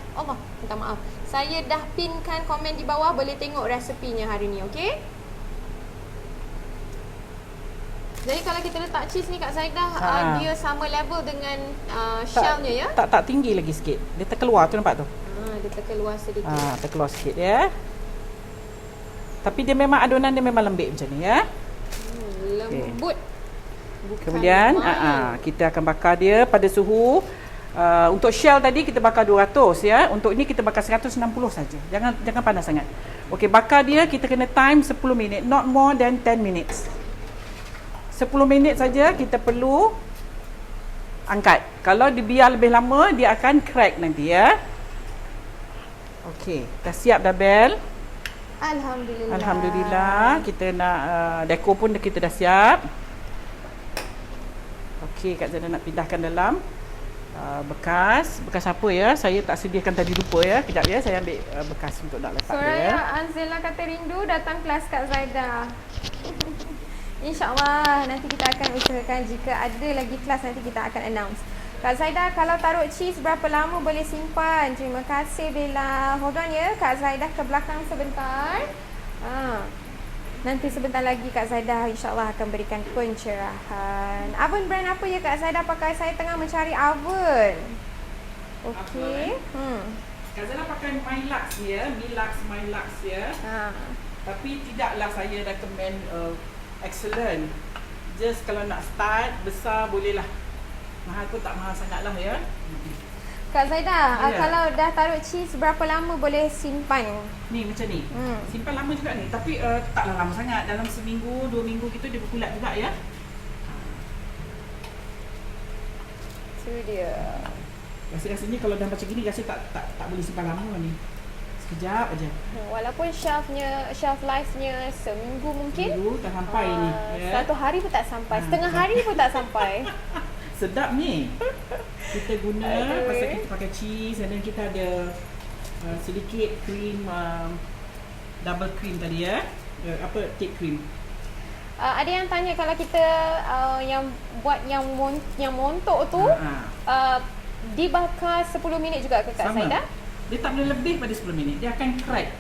minta maaf. Saya dah pinkan komen di bawah, boleh tengok resepinya hari ni, okey? Jadi kalau kita letak cheese ni Kak Zaidah, dia sama level dengan shellnya ya? Tak tinggi lagi sikit. Dia terkeluar tu, nampak tu? Dia terkeluar sedikit. Terkeluar sikit ya. Tapi dia memang adunan dia memang lembik macam ni ya. Lembut. Okay. Kemudian kita akan bakar dia pada suhu untuk shell tadi kita bakar 200 ya. Untuk ini kita bakar 160 saja. Jangan panas sangat. Okey, bakar dia kita kena time 10 minit, not more than 10 minutes. 10 minit saja kita perlu angkat. Kalau dibiar lebih lama dia akan crack nanti ya. Okey, dah siap dah Bel? Alhamdulillah. Kita nak dekor pun kita dah siap. Okey, Kak Zaidah nak pindahkan dalam bekas apa ya? Saya tak sediakan tadi, lupa ya. Kejap ya, saya ambil bekas untuk nak letak dia. Soraya Anzela kata rindu datang kelas Kak Zaidah. InsyaAllah nanti kita akan usahakan jika ada lagi kelas nanti kita akan announce. Kak Zaidah, kalau taruh cheese berapa lama boleh simpan? Terima kasih Bella. Hold on ya, Kak Zaidah ke belakang sebentar. Nanti sebentar lagi Kak Zaidah insyaAllah akan berikan pencerahan. Oven brand apa ya Kak Zaidah pakai? Saya tengah mencari oven. Okey. Kak Zaidah pakai Milux ya, Milux ya. Tapi tidaklah saya recommend excellent. Just kalau nak start besar bolehlah. Mahal pun tak mahal sangatlah ya. Kak Zaidah, kalau dah taruh cheese berapa lama boleh simpan? Ni macam ni. Simpan lama juga ni, tapi taklah lama sangat. Dalam seminggu, 2 minggu gitu dia berkulat juga ya. Itu dia. Rasanya kalau dah macam gini rasa tak boleh simpan lama ni. Sekejap aja. Walaupun shelf life-nya seminggu mungkin. Seminggu tak sampai ni. Satu hari pun tak sampai. Setengah hari pun tak sampai. Sedap ni. Kita guna pasal kita pakai cheese dan kita ada sedikit cream, double cream tadi ya. Cake cream. Ada yang tanya kalau kita yang buat yang montok tu dibakar 10 minit juga ke Kak Zaidah? Dia tak boleh lebih pada 10 minit. Dia akan crack.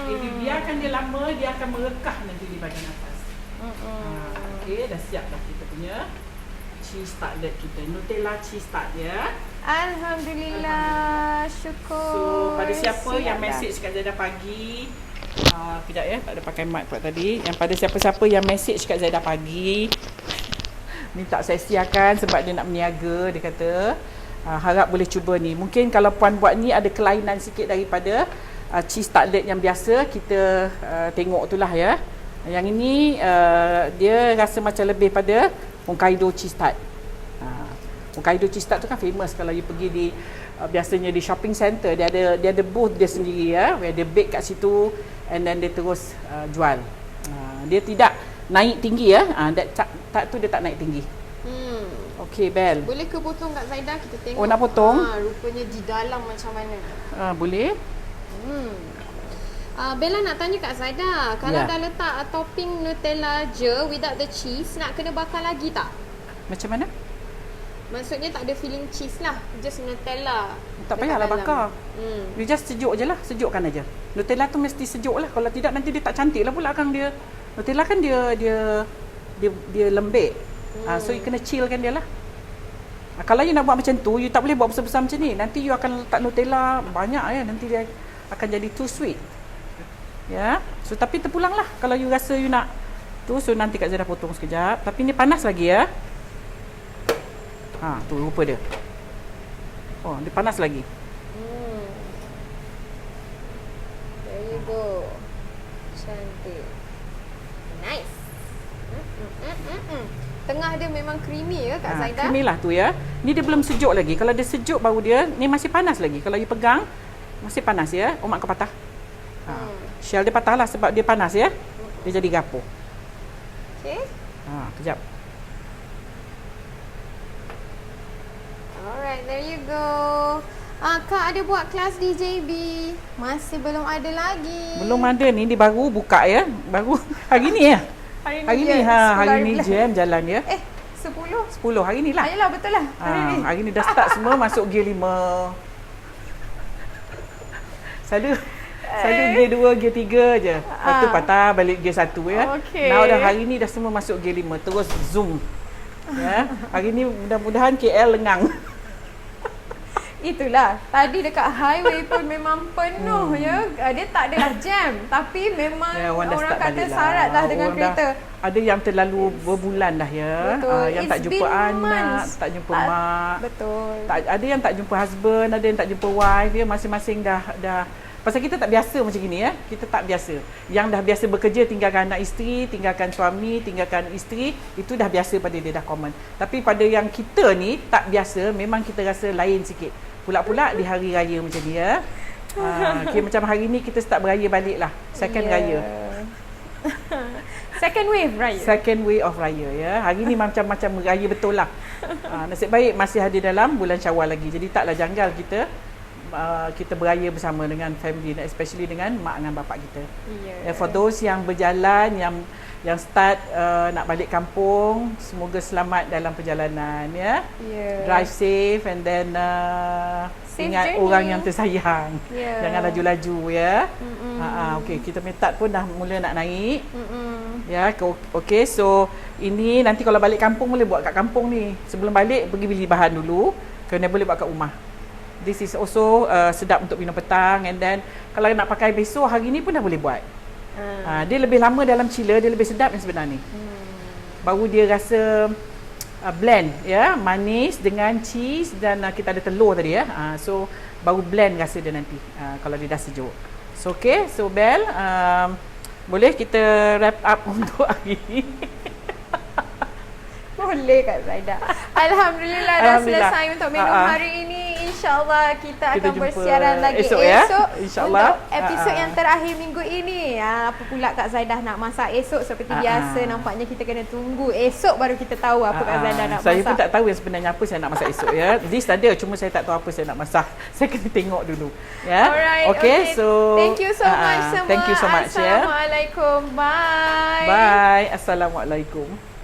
If biarkan dia lama, dia akan merekah nanti di bahagian atas. Okey, dah siap dah kita punya cheese tartlet kita. Nutella cheese tart ya. Alhamdulillah. Syukur. So, pada siapa yang message Kak Zaidah pagi, kejap ya, tak ada pakai mic pula tadi. Yang pada siapa-siapa yang message Kak Zaidah pagi, ni tak saya siarkan sebab dia nak berniaga, dia kata harap boleh cuba ni. Mungkin kalau puan buat ni ada kelainan sikit daripada cheese tartlet yang biasa kita tengok itulah ya. Yang ini dia rasa macam lebih pada Hokkaido cheese tart. Hokkaido cheese tart tu kan famous kalau you pergi di biasanya di shopping center, dia ada booth dia sendiri ya, where dia bake kat situ and then dia terus jual. Dia tidak naik tinggi ya. Tart tu dia tak naik tinggi. Okey Bel. Boleh ke potong Kak Zaidah, kita tengok. Oh nak potong? Rupanya di dalam macam mana. Boleh. Bella nak tanya Kak Zaidah, kalau dah letak topping Nutella je without the cheese, nak kena bakar lagi tak? Macam mana? Maksudnya tak ada filling cheese lah, just Nutella. Tak payahlah bakar. You just sejuk je lah, sejukkan aja. Nutella tu mesti sejuk lah, kalau tidak nanti dia tak cantik lah pula kang dia. Nutella kan dia lembek. So you kena chillkan dia lah. Kalau you nak buat macam tu, you tak boleh buat besar-besar macam ni. Nanti you akan letak Nutella banyak ya. Nanti dia akan jadi too sweet. Ya. So tapi terpulanglah kalau you rasa you nak tu. So nanti Kak Zaidah potong sekejap. Tapi ni panas lagi ya. Ha, tu rupa dia. Oh, dia panas lagi. There you go. Cantik. Nice. Tengah dia memang creamy ya Kak Zaidah. Creamy lah tu ya. Ni dia belum sejuk lagi. Kalau dia sejuk baru dia, ni masih panas lagi. Kalau you pegang, masih panas ya. Mak kau patah. Shell dia patah lah sebab dia panas ya. Dia jadi gapo. Okay. Kejap. Alright, there you go. Kak ada buat kelas DJB. Masih belum ada lagi. Belum ada ni, dia baru buka ya. Baru hari ni ya. Hari ni hari ni jam jalan ya. 10 hari ni lah. Ayolah betul lah. Hari ni dah start semua masuk gear 5. Selalu gear 2, gear 3 je. Lepas tu patah balik gear 1 ya. Okay. Now dah hari ni dah semua masuk gear 5. Terus zoom. Ya. Hari ni mudah-mudahan KL lengang. Itulah. Tadi dekat highway pun memang penuh ya. Dia tak adalah jam. Tapi memang orang kata syarat dah dengan kereta. Ada yang terlalu berbulan dah ya. Yang tak jumpa anak, tak jumpa mak. Betul. Ada yang tak jumpa husband, ada yang tak jumpa wife ya. Masing-masing dah pasal kita tak biasa macam gini ya. Kita tak biasa. Yang dah biasa bekerja tinggalkan anak isteri, tinggalkan suami, tinggalkan isteri, itu dah biasa pada dia, dah common. Tapi pada yang kita ni tak biasa, memang kita rasa lain sikit. Pula-pula di hari raya macam ni ya. Okay, macam hari ni kita start beraya balik lah. Second raya. Second wave raya. Second wave of raya ya. Hari ni macam-macam raya betul lah. Nasib baik masih ada dalam bulan Syawal lagi. Jadi taklah janggal kita beraya bersama dengan family, especially dengan mak dengan bapak kita. For those yang berjalan, yang start nak balik kampung, semoga selamat dalam perjalanan ya. Drive safe and then ingat journey. Orang yang tersayang. Jangan laju-laju ya. Okey, kita metat pun dah mula nak naik. Ya, okey. So ini nanti kalau balik kampung boleh buat kat kampung ni. Sebelum balik pergi beli bahan dulu. Kena boleh buat kat rumah. This is also sedap untuk minum petang, and then kalau nak pakai besok hari ni pun dah boleh buat. Dia lebih lama dalam chiller, dia lebih sedap yang sebenarnya. Baru dia rasa blend ya, manis dengan cheese dan kita ada telur tadi ya. So baru blend rasa dia nanti kalau dia dah sejuk. So okay, so Bel, boleh kita wrap up untuk hari ni. Boleh Kak Zaidah. Alhamdulillah dah selesai untuk menu hari ini. InsyaAllah kita akan bersiaran lagi esok InsyaAllah. Untuk episod yang terakhir minggu ini. Apa pula Kak Zaidah nak masak esok seperti biasa. Nampaknya kita kena tunggu esok baru kita tahu apa Kak Zaidah nak masak. Saya pun tak tahu yang sebenarnya apa saya nak masak esok ya. List ada, cuma saya tak tahu apa saya nak masak. Saya kena tengok dulu ya. Alright, okay. So thank you so much semua. Thank you so much ya. Assalamualaikum. Bye. Bye. Assalamualaikum.